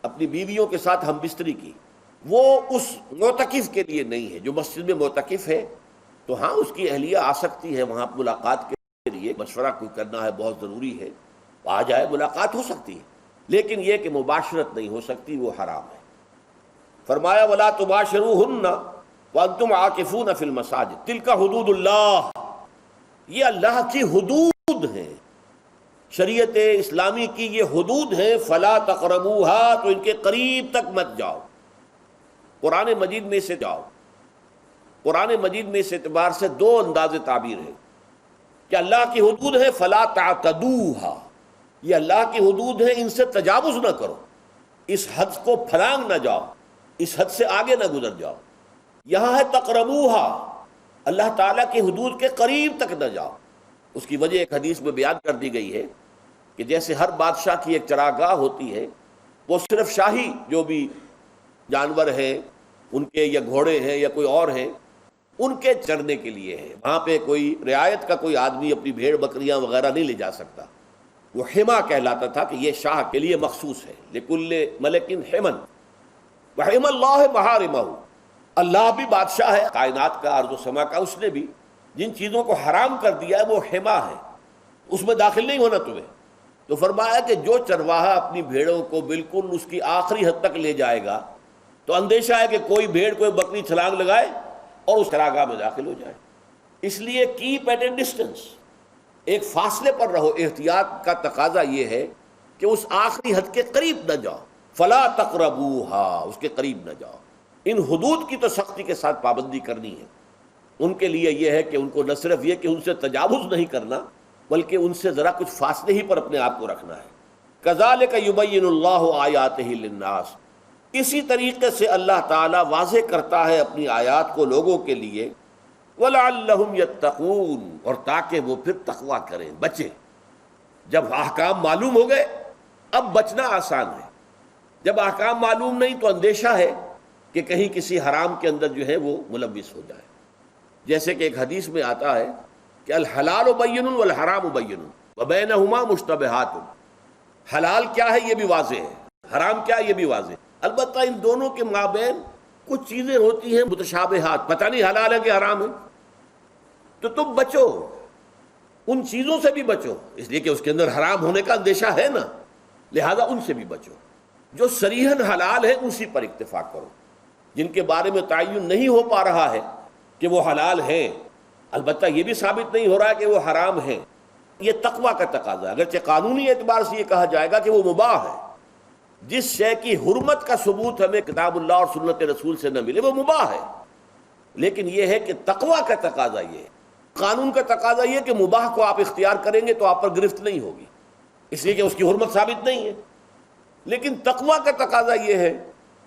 Speaker 1: اپنی بیویوں کے ساتھ ہم بستری کی، وہ اس معتکف کے لیے نہیں ہے جو مسجد میں معتکف ہے، تو ہاں اس کی اہلیہ آ سکتی ہے وہاں ملاقات کے لیے، مشورہ کوئی کرنا ہے بہت ضروری ہے، آ جائے، ملاقات ہو سکتی ہے، لیکن یہ کہ مباشرت نہیں ہو سکتی، وہ حرام ہے۔ فرمایا وَلَا تُبَاشِرُوهُنَّ وَأَنْتُمْ عَاكِفُونَ فِي الْمَسَاجِدِ تِلْكَ حُدُودُ اللَّهِ، یہ اللہ کی حدود ہیں، شریعت اسلامی کی یہ حدود ہیں، فَلَا تَقْرَبُوهَا، تو ان کے قریب تک مت جاؤ۔ قرآن مجید میں سے جاؤ، قرآن مجید میں اس اعتبار سے دو انداز تعبیر ہے کہ اللہ کی حدود ہے فَلَا تَعْتَدُوهَا، یہ اللہ کی حدود ہے، ان سے تجاوز نہ کرو، اس حد کو پھلانگ نہ جاؤ، اس حد سے آگے نہ گزر جاؤ۔ یہاں ہے تقربوها، اللہ تعالیٰ کی حدود کے قریب تک نہ جاؤ۔ اس کی وجہ ایک حدیث میں بیان کر دی گئی ہے کہ جیسے ہر بادشاہ کی ایک چراگاہ ہوتی ہے، وہ صرف شاہی جو بھی جانور ہیں ان کے، یا گھوڑے ہیں یا کوئی اور ہیں، ان کے چرنے کے لیے ہے، وہاں پہ کوئی رعایت کا کوئی آدمی اپنی بھیڑ بکریاں وغیرہ نہیں لے جا سکتا، وہ حما کہلاتا تھا کہ یہ شاہ کے لیے مخصوص ہے، لکل ملک حمن وحم اللہ محارمہ، اللہ بھی بادشاہ ہے کائنات کا، ارض و سما کا، اس نے بھی جن چیزوں کو حرام کر دیا ہے وہ حما ہے، اس میں داخل نہیں ہونا تمہیں۔ تو فرمایا کہ جو چرواہا اپنی بھیڑوں کو بالکل اس کی آخری حد تک لے جائے گا تو اندیشہ ہے کہ کوئی بھیڑ کوئی بکری چھلانگ لگائے اور اس چراگاہ میں داخل ہو جائے، اس لیے کیپ ایٹ اے ڈسٹینس، ایک فاصلے پر رہو۔ احتیاط کا تقاضا یہ ہے کہ اس آخری حد کے قریب نہ جاؤ، فلا تقربوها، اس کے قریب نہ جاؤ۔ ان حدود کی تو سختی کے ساتھ پابندی کرنی ہے۔ ان کے لیے یہ ہے کہ ان کو نہ صرف یہ کہ ان سے تجاوز نہیں کرنا، بلکہ ان سے ذرا کچھ فاصلے ہی پر اپنے آپ کو رکھنا ہے۔ کذالک یبین اللہ آیاتہ للناس، اسی طریقے سے اللہ تعالیٰ واضح کرتا ہے اپنی آیات کو لوگوں کے لیے، وَلَعَلَّهُمْ يَتَّقُونَ، اور تاکہ وہ پھر تقویٰ کریں، بچیں۔ جب احکام معلوم ہو گئے اب بچنا آسان ہے، جب احکام معلوم نہیں تو اندیشہ ہے کہ کہیں کسی حرام کے اندر جو ہے وہ ملوث ہو جائے۔ جیسے کہ ایک حدیث میں آتا ہے کہ الحلال بین والحرام بین وبینہما مشتبہات، حلال کیا ہے یہ بھی واضح ہے، حرام کیا ہے یہ بھی واضح ہے، البتہ ان دونوں کے مابین کچھ چیزیں ہوتی ہیں متشابہات، پتہ نہیں حلال ہے کہ حرام ہے، تو تم بچو، ان چیزوں سے بھی بچو، اس لیے کہ اس کے اندر حرام ہونے کا اندیشہ ہے نا، لہذا ان سے بھی بچو۔ جو صریحاً حلال ہے اسی پر اکتفا کرو، جن کے بارے میں تعین نہیں ہو پا رہا ہے کہ وہ حلال ہیں، البتہ یہ بھی ثابت نہیں ہو رہا ہے کہ وہ حرام ہیں، یہ تقویٰ کا تقاضا ہے۔ اگرچہ قانونی اعتبار سے یہ کہا جائے گا کہ وہ مباح ہے، جس شے کی حرمت کا ثبوت ہمیں کتاب اللہ اور سنت رسول سے نہ ملے وہ مباح ہے، لیکن یہ ہے کہ تقویٰ کا تقاضا یہ ہے، قانون کا تقاضا یہ کہ مباح کو آپ اختیار کریں گے تو آپ پر گرفت نہیں ہوگی، اس لیے کہ اس کی حرمت ثابت نہیں ہے، لیکن تقویٰ کا تقاضا یہ ہے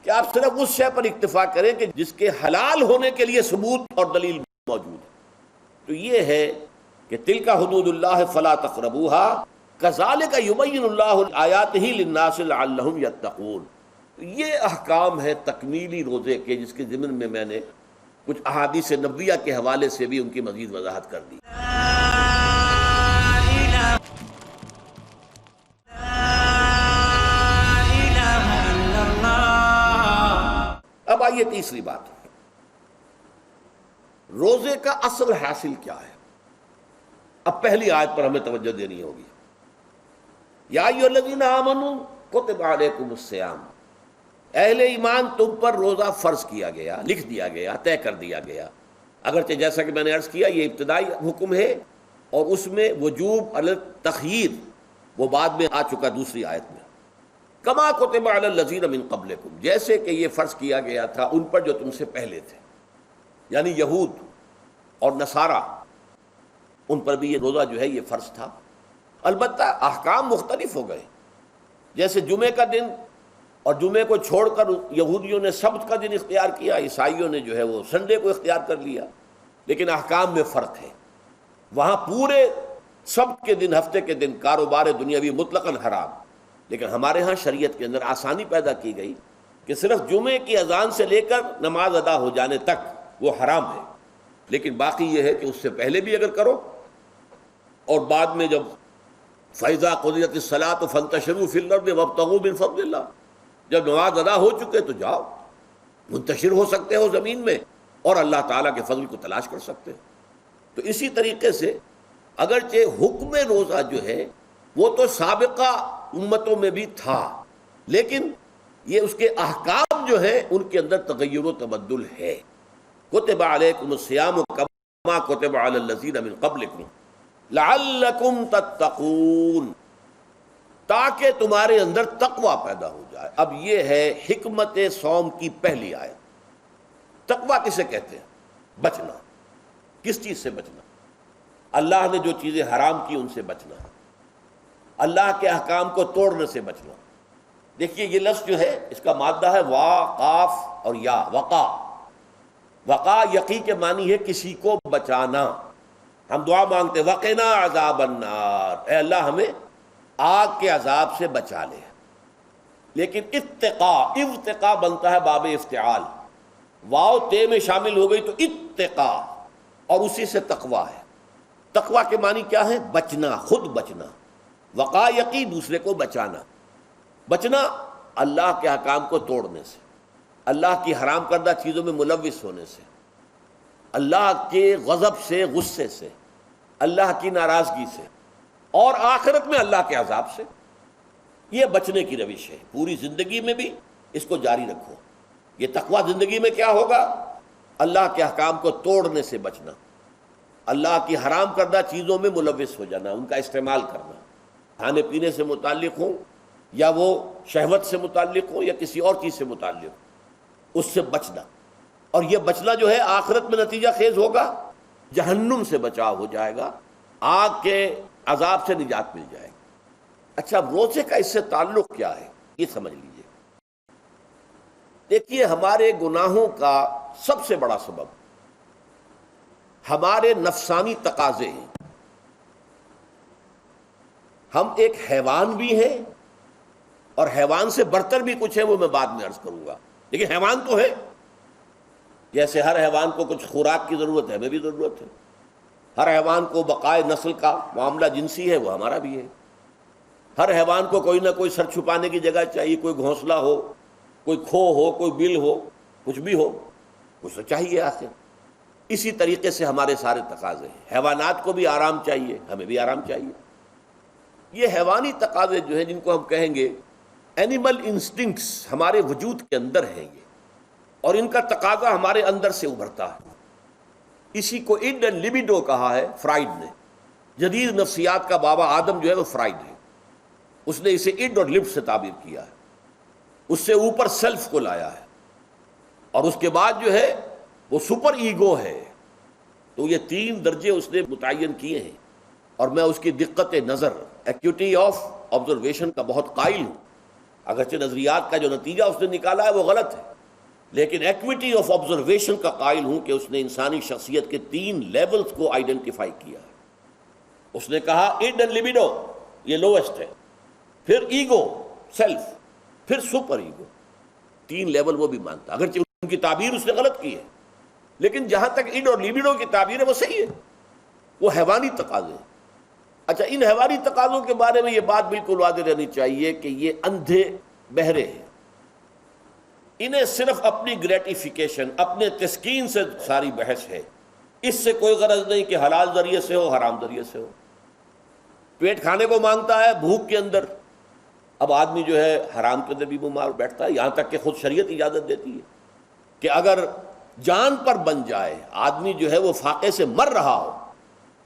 Speaker 1: کہ آپ صرف اس شے پر اکتفا کریں کہ جس کے حلال ہونے کے لیے ثبوت اور دلیل موجود ہے۔ تو یہ ہے کہ تلک حدود اللہ فلا تقربوها کذالک یبین اللہ آیاتہ للناس لعلہم یتقون۔ یہ احکام ہے تکمیلی روزے کے، جس کے ضمن میں نے کچھ احادیث نبویہ کے حوالے سے بھی ان کی مزید وضاحت کر دی۔ اب آئیے تیسری بات، روزے کا اصل حاصل کیا ہے؟ اب پہلی آیت پر ہمیں توجہ دینی ہوگی۔ یا ایھا الذین آمنوا کتب علیکم الصیام، اہل ایمان تم پر روزہ فرض کیا گیا، لکھ دیا گیا، طے کر دیا گیا۔ اگرچہ جیسا کہ میں نے عرض کیا یہ ابتدائی حکم ہے، اور اس میں وجوب علی التخییر وہ بعد میں آ چکا دوسری آیت میں۔ کما کتب علی الذین من قبلکم، جیسے کہ یہ فرض کیا گیا تھا ان پر جو تم سے پہلے تھے، یعنی یہود اور نصارہ، ان پر بھی یہ روزہ جو ہے یہ فرض تھا۔ البتہ احکام مختلف ہو گئے، جیسے جمعے کا دن، اور جمعے کو چھوڑ کر یہودیوں نے سبت کا دن اختیار کیا، عیسائیوں نے جو ہے وہ سنڈے کو اختیار کر لیا، لیکن احکام میں فرق ہے۔ وہاں پورے سبت کے دن، ہفتے کے دن کاروبار دنیاوی مطلقاً حرام، لیکن ہمارے ہاں شریعت کے اندر آسانی پیدا کی گئی کہ صرف جمعے کی اذان سے لے کر نماز ادا ہو جانے تک وہ حرام ہے، لیکن باقی یہ ہے کہ اس سے پہلے بھی اگر کرو، اور بعد میں جب فَإِذَا قُضِيَتِ الصَّلَاةُ فَانتَشِرُوا فِي الْأَرْضِ وَابْتَغُوا مِن فَضْلِ اللَّهِ، جب نماز ادا ہو چکے تو جاؤ، منتشر ہو سکتے ہو زمین میں، اور اللہ تعالیٰ کے فضل کو تلاش کر سکتے ہو۔ تو اسی طریقے سے اگرچہ حکم روزہ جو ہے وہ تو سابقہ امتوں میں بھی تھا، لیکن یہ اس کے احکام جو ہیں ان کے اندر تغیر و تبدل ہے۔ کتب علیکم الصیام کما کتب علی الذین من قبلکم لعلکم تتقون، تاکہ تمہارے اندر تقوی پیدا ہو جائے۔ اب یہ ہے حکمت صوم کی پہلی آیت۔ تقوی کسے کہتے ہیں؟ بچنا۔ کس چیز سے بچنا؟ اللہ نے جو چیزیں حرام کی ان سے بچنا، اللہ کے احکام کو توڑنے سے بچنا۔ دیکھیے یہ لفظ جو ہے اس کا مادہ ہے وا، قاف اور یا، وقا۔ وقا یقی کے معنی ہے کسی کو بچانا۔ ہم دعا مانگتے وقنا عذاب النار، اے اللہ ہمیں آگ کے عذاب سے بچا لے، لیکن اتقا بنتا ہے باب افتعال، واو تے میں شامل ہو گئی تو اتقا، اور اسی سے تقوی ہے۔ تقوی کے معنی کیا ہے؟ بچنا، خود بچنا۔ وقا یقی دوسرے کو بچانا۔ بچنا اللہ کے احکام کو توڑنے سے، اللہ کی حرام کردہ چیزوں میں ملوث ہونے سے، اللہ کے غضب سے، غصے سے، اللہ کی ناراضگی سے، اور آخرت میں اللہ کے عذاب سے۔ یہ بچنے کی روش ہے، پوری زندگی میں بھی اس کو جاری رکھو۔ یہ تقویٰ زندگی میں کیا ہوگا؟ اللہ کے احکام کو توڑنے سے بچنا، اللہ کی حرام کردہ چیزوں میں ملوث ہو جانا، ان کا استعمال کرنا، کھانے پینے سے متعلق ہوں یا وہ شہوت سے متعلق ہوں یا کسی اور چیز سے متعلق ہوں، اس سے بچنا۔ اور یہ بچنا جو ہے آخرت میں نتیجہ خیز ہوگا، جہنم سے بچاؤ ہو جائے گا، آگ کے عذاب سے نجات مل جائے گی۔ اچھا روزے کا اس سے تعلق کیا ہے یہ سمجھ لیجئے۔ دیکھیے ہمارے گناہوں کا سب سے بڑا سبب ہمارے نفسانی تقاضے ہیں۔ ہم ایک حیوان بھی ہیں، اور حیوان سے برتر بھی کچھ ہے، وہ میں بعد میں عرض کروں گا، لیکن حیوان تو ہے۔ جیسے ہر حیوان کو کچھ خوراک کی ضرورت ہے، ہمیں بھی ضرورت ہے۔ ہر حیوان کو بقائے نسل کا معاملہ جنسی ہے، وہ ہمارا بھی ہے۔ ہر حیوان کو کوئی نہ کوئی سر چھپانے کی جگہ چاہیے، کوئی گھونسلہ ہو، کوئی کھو ہو، کوئی بل ہو، کچھ بھی ہو، کچھ تو چاہیے آخر۔ اسی طریقے سے ہمارے سارے تقاضے ہیں۔ حیوانات کو بھی آرام چاہیے، ہمیں بھی آرام چاہیے۔ یہ حیوانی تقاضے جو ہیں جن کو ہم کہیں گے اینیمل انسٹنکٹس، ہمارے وجود کے اندر ہیں یہ، اور ان کا تقاضا ہمارے اندر سے ابھرتا ہے۔ اسی کو اڈ اینڈ لیبیڈو کہا ہے فرائڈ نے۔ جدید نفسیات کا بابا آدم جو ہے وہ فرائڈ ہے، اس نے اسے اڈ اور لب سے تعبیر کیا ہے، اس سے اوپر سیلف کو لایا ہے، اور اس کے بعد جو ہے وہ سپر ایگو ہے۔ تو یہ تین درجے اس نے متعین کیے ہیں، اور میں اس کی دقت نظر، ایکیوٹی آف آبزرویشن کا بہت قائل ہوں۔ اگرچہ نظریات کا جو نتیجہ اس نے نکالا ہے وہ غلط ہے، لیکن ایکویٹی آف آبزرویشن کا قائل ہوں کہ اس نے انسانی شخصیت کے تین لیولز کو آئیڈینٹیفائی کیا ہے۔ اس نے کہا اڈ اینڈ لیبیڈو یہ لوسٹ ہے، پھر ایگو سیلف، پھر سپر ایگو، تین لیول وہ بھی مانتا، اگرچہ ان کی تعبیر اس نے غلط کی ہے، لیکن جہاں تک ایڈ اور لیبیڈو کی تعبیر ہے وہ صحیح ہے، وہ حیوانی تقاضے ہیں۔ اچھا، ان حیوانی تقاضوں کے بارے میں یہ بات بالکل واضح رہنی چاہیے کہ یہ اندھے بہرے ہیں، انہیں صرف اپنی گریٹیفیکیشن، اپنے تسکین سے ساری بحث ہے، اس سے کوئی غرض نہیں کہ حلال ذریعے سے ہو حرام ذریعے سے ہو۔ پیٹ کھانے کو مانگتا ہے بھوک کے اندر، اب آدمی جو ہے حرام کے اندر بھی بیمار بیٹھتا ہے، یہاں تک کہ خود شریعت اجازت دیتی ہے کہ اگر جان پر بن جائے آدمی جو ہے وہ فاقے سے مر رہا ہو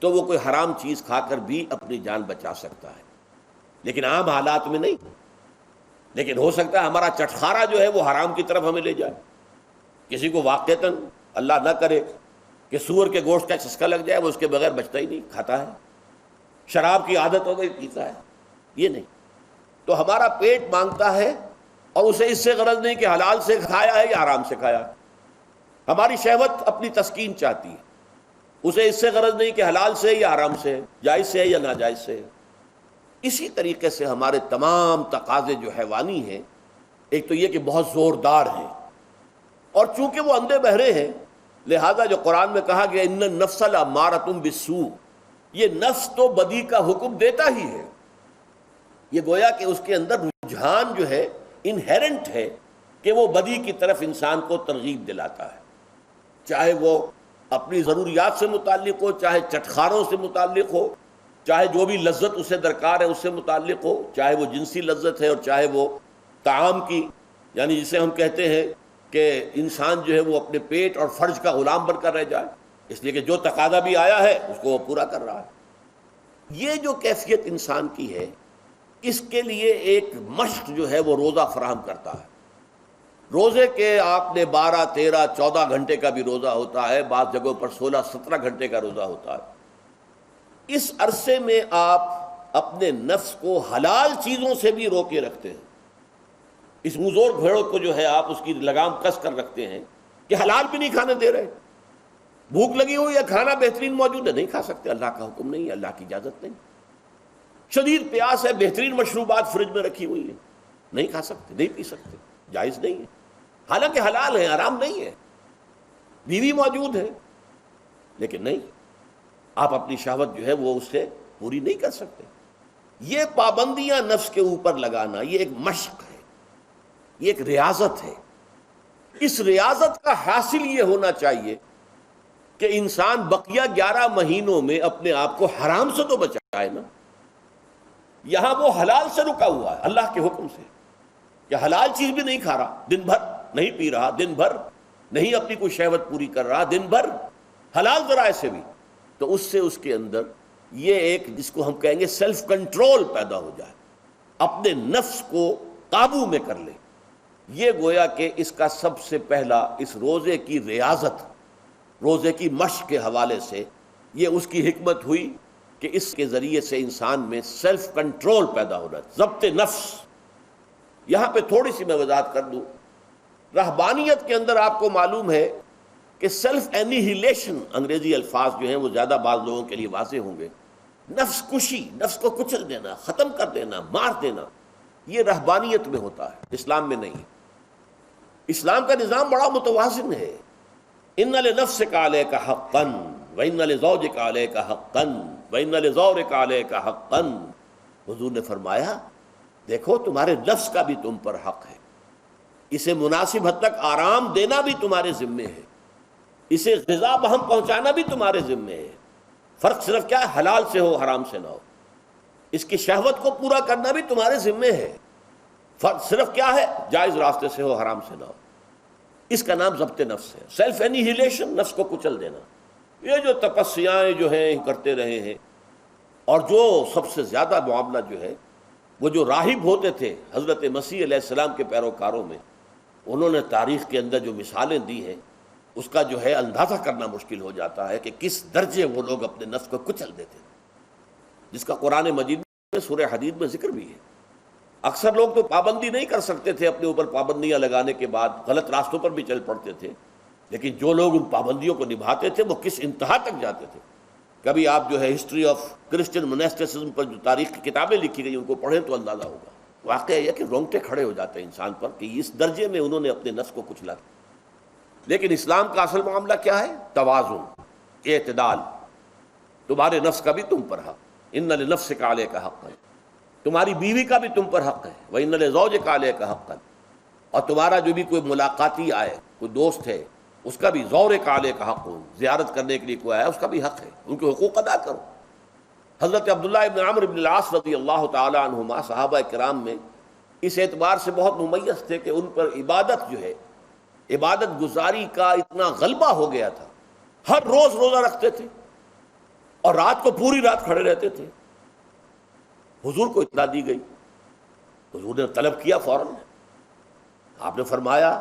Speaker 1: تو وہ کوئی حرام چیز کھا کر بھی اپنی جان بچا سکتا ہے، لیکن عام حالات میں نہیں۔ لیکن ہو سکتا ہے ہمارا چٹخارا جو ہے وہ حرام کی طرف ہمیں لے جائے، کسی کو واقعتاً اللہ نہ کرے کہ سور کے گوشت کا چسکا لگ جائے، وہ اس کے بغیر بچتا ہی نہیں، کھاتا ہے، شراب کی عادت ہو گئی پیتا ہے، یہ نہیں۔ تو ہمارا پیٹ مانگتا ہے اور اسے اس سے غرض نہیں کہ حلال سے کھایا ہے یا حرام سے کھایا ہے۔ ہماری شہوت اپنی تسکین چاہتی ہے، اسے اس سے غرض نہیں کہ حلال سے یا حرام سے، جائز سے یا ناجائز سے۔ اسی طریقے سے ہمارے تمام تقاضے جو حیوانی ہیں، ایک تو یہ کہ بہت زوردار ہیں، اور چونکہ وہ اندھے بہرے ہیں لہذا جو قرآن میں کہا گیا ان النفس لامارۃ بالسوء، یہ نفس تو بدی کا حکم دیتا ہی ہے، یہ گویا کہ اس کے اندر رجحان جو ہے انہیرنٹ ہے کہ وہ بدی کی طرف انسان کو ترغیب دلاتا ہے، چاہے وہ اپنی ضروریات سے متعلق ہو، چاہے چٹخاروں سے متعلق ہو، چاہے جو بھی لذت اسے درکار ہے اس سے متعلق ہو، چاہے وہ جنسی لذت ہے اور چاہے وہ طعام کی، یعنی جسے ہم کہتے ہیں کہ انسان جو ہے وہ اپنے پیٹ اور فرج کا غلام بن کر رہ جائے، اس لیے کہ جو تقاضا بھی آیا ہے اس کو وہ پورا کر رہا ہے۔ یہ جو کیفیت انسان کی ہے، اس کے لیے ایک مشق جو ہے وہ روزہ فراہم کرتا ہے۔ روزے کے آپ نے 12، 13، 14 گھنٹے کا بھی روزہ ہوتا ہے، بعض جگہوں پر 16، 17 گھنٹے کا روزہ ہوتا ہے۔ اس عرصے میں آپ اپنے نفس کو حلال چیزوں سے بھی روکے رکھتے ہیں، اس مزور بھیڑوں کو جو ہے آپ اس کی لگام کس کر رکھتے ہیں کہ حلال بھی نہیں کھانے دے رہے، بھوک لگی ہوئی ہے، کھانا بہترین موجود ہے، نہیں کھا سکتے، اللہ کا حکم نہیں ہے، اللہ کی اجازت نہیں۔ شدید پیاس ہے، بہترین مشروبات فریج میں رکھی ہوئی ہے، نہیں کھا سکتے، نہیں پی سکتے، جائز نہیں ہے، حالانکہ حلال ہے، حرام نہیں ہے، بیوی موجود ہے، لیکن نہیں، آپ اپنی شہوت جو ہے وہ اس سے پوری نہیں کر سکتے۔ یہ پابندیاں نفس کے اوپر لگانا یہ ایک مشق ہے، یہ ایک ریاضت ہے۔ اس ریاضت کا حاصل یہ ہونا چاہیے کہ انسان بقیہ 11 مہینوں میں اپنے آپ کو حرام سے تو بچائے نا۔ یہاں وہ حلال سے رکا ہوا ہے اللہ کے حکم سے، کہ حلال چیز بھی نہیں کھا رہا، دن بھر نہیں پی رہا، دن بھر نہیں اپنی کوئی شہوت پوری کر رہا، دن بھر حلال ذرائع سے بھی، تو اس سے اس کے اندر یہ ایک جس کو ہم کہیں گے سیلف کنٹرول پیدا ہو جائے، اپنے نفس کو قابو میں کر لے۔ یہ گویا کہ اس کا سب سے پہلا اس روزے کی ریاضت، روزے کی مشق کے حوالے سے یہ اس کی حکمت ہوئی کہ اس کے ذریعے سے انسان میں سیلف کنٹرول پیدا ہو رہا ہے، ضبط نفس۔ یہاں پہ تھوڑی سی میں وضاحت کر دوں، رہبانیت کے اندر آپ کو معلوم ہے کہ سیلف اینیہیلیشن، انگریزی الفاظ جو ہیں وہ زیادہ بعض لوگوں کے لیے واضح ہوں گے، نفس کشی، نفس کو کچل دینا، ختم کر دینا، مار دینا، یہ رہبانیت میں ہوتا ہے، اسلام میں نہیں۔ اسلام کا نظام بڑا متوازن ہے، ان لنفسک علیک حقا وان لزوجک علیک حقا وان لزورک علیک حقا۔ حضور نے فرمایا دیکھو تمہارے نفس کا بھی تم پر حق ہے، اسے مناسب حد تک آرام دینا بھی تمہارے ذمے ہے، اسے غذا بہم پہنچانا بھی تمہارے ذمے ہے، فرق صرف کیا ہے، حلال سے ہو حرام سے نہ ہو، اس کی شہوت کو پورا کرنا بھی تمہارے ذمے ہے، فرق صرف کیا ہے، جائز راستے سے ہو حرام سے نہ ہو۔ اس کا نام ضبط نفس ہے، سیلف اینیہیلیشن، نفس کو کچل دینا۔ یہ جو تپسیائیں جو ہیں کرتے رہے ہیں، اور جو سب سے زیادہ معاملہ جو ہے وہ جو راہب ہوتے تھے حضرت مسیح علیہ السلام کے پیروکاروں میں، انہوں نے تاریخ کے اندر جو مثالیں دی ہیں اس کا جو ہے اندازہ کرنا مشکل ہو جاتا ہے کہ کس درجے وہ لوگ اپنے نفس کو کچل دیتے ہیں، جس کا قرآن مجید میں سورہ حدید میں ذکر بھی ہے۔ اکثر لوگ تو پابندی نہیں کر سکتے تھے، اپنے اوپر پابندیاں لگانے کے بعد غلط راستوں پر بھی چل پڑتے تھے، لیکن جو لوگ ان پابندیوں کو نبھاتے تھے وہ کس انتہا تک جاتے تھے۔ کبھی آپ جو ہے ہسٹری آف کرسچن موناسٹسزم پر جو تاریخ کی کتابیں لکھی گئی ان کو پڑھیں تو اندازہ ہوگا۔ واقعہ یہ کہ رونگٹے کھڑے ہو جاتے ہیں انسان پر کہ اس درجے میں انہوں نے اپنے نفس کو کچلا۔ لیکن اسلام کا اصل معاملہ کیا ہے؟ توازن، اعتدال. تمہارے نفس کا بھی تم پر حق، ان لنفسک علیک حقا، تمہاری بیوی کا بھی تم پر حق ہے، وان لزوجک علیک حقا، اور تمہارا جو بھی کوئی ملاقاتی آئے، کوئی دوست ہے، اس کا بھی زورک علیک حق ہو، زیارت کرنے کے لیے کوئی آیا اس کا بھی حق ہے، ان کے حقوق ادا کرو. حضرت عبداللہ ابن عمرو بن العاص رضی اللہ تعالی عنہما صحابہ کرام میں اس اعتبار سے بہت ممیز تھے کہ ان پر عبادت جو ہے، عبادت گزاری کا اتنا غلبہ ہو گیا تھا. ہر روز روزہ رکھتے تھے اور رات کو پوری رات کھڑے رہتے تھے. حضور کو اطلاع دی گئی، حضور نے طلب کیا فوراً. آپ نے فرمایا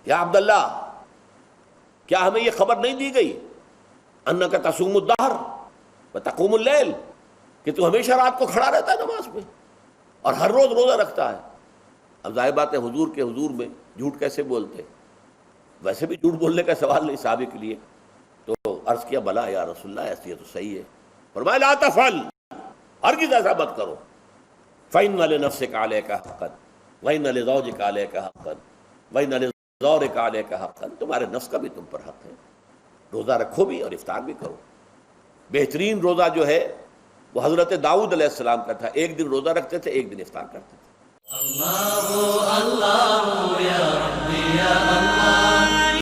Speaker 1: یا عبداللہ، کیا ہمیں یہ خبر نہیں دی گئی انک تصوم الدہر وتقوم اللیل، کہ تو ہمیشہ رات کو کھڑا رہتا ہے نماز میں اور ہر روز روزہ رکھتا ہے؟ اب ظاہر بات ہے حضور کے حضور میں جھوٹ کیسے بولتے؟ ویسے بھی جھوٹ بولنے کا سوال نہیں صحابی کے لیے. تو عرض کیا بلا یا رسول اللہ، ایسی تو صحیح ہے. فرمایا لا تفعل، ہرگز ایسا مت کرو. فإن لنفسك عليك حقا وإن لزوجك عليك حقا وإن لزورك عليك حقا، تمہارے نفس کا بھی تم پر حق ہے. روزہ رکھو بھی اور افطار بھی کرو. بہترین روزہ جو ہے وہ حضرت داؤد علیہ السلام کا تھا، ایک دن روزہ رکھتے تھے، ایک دن افطار کرتے تھے.
Speaker 2: اللہ اللہ یا ربی یا اللہ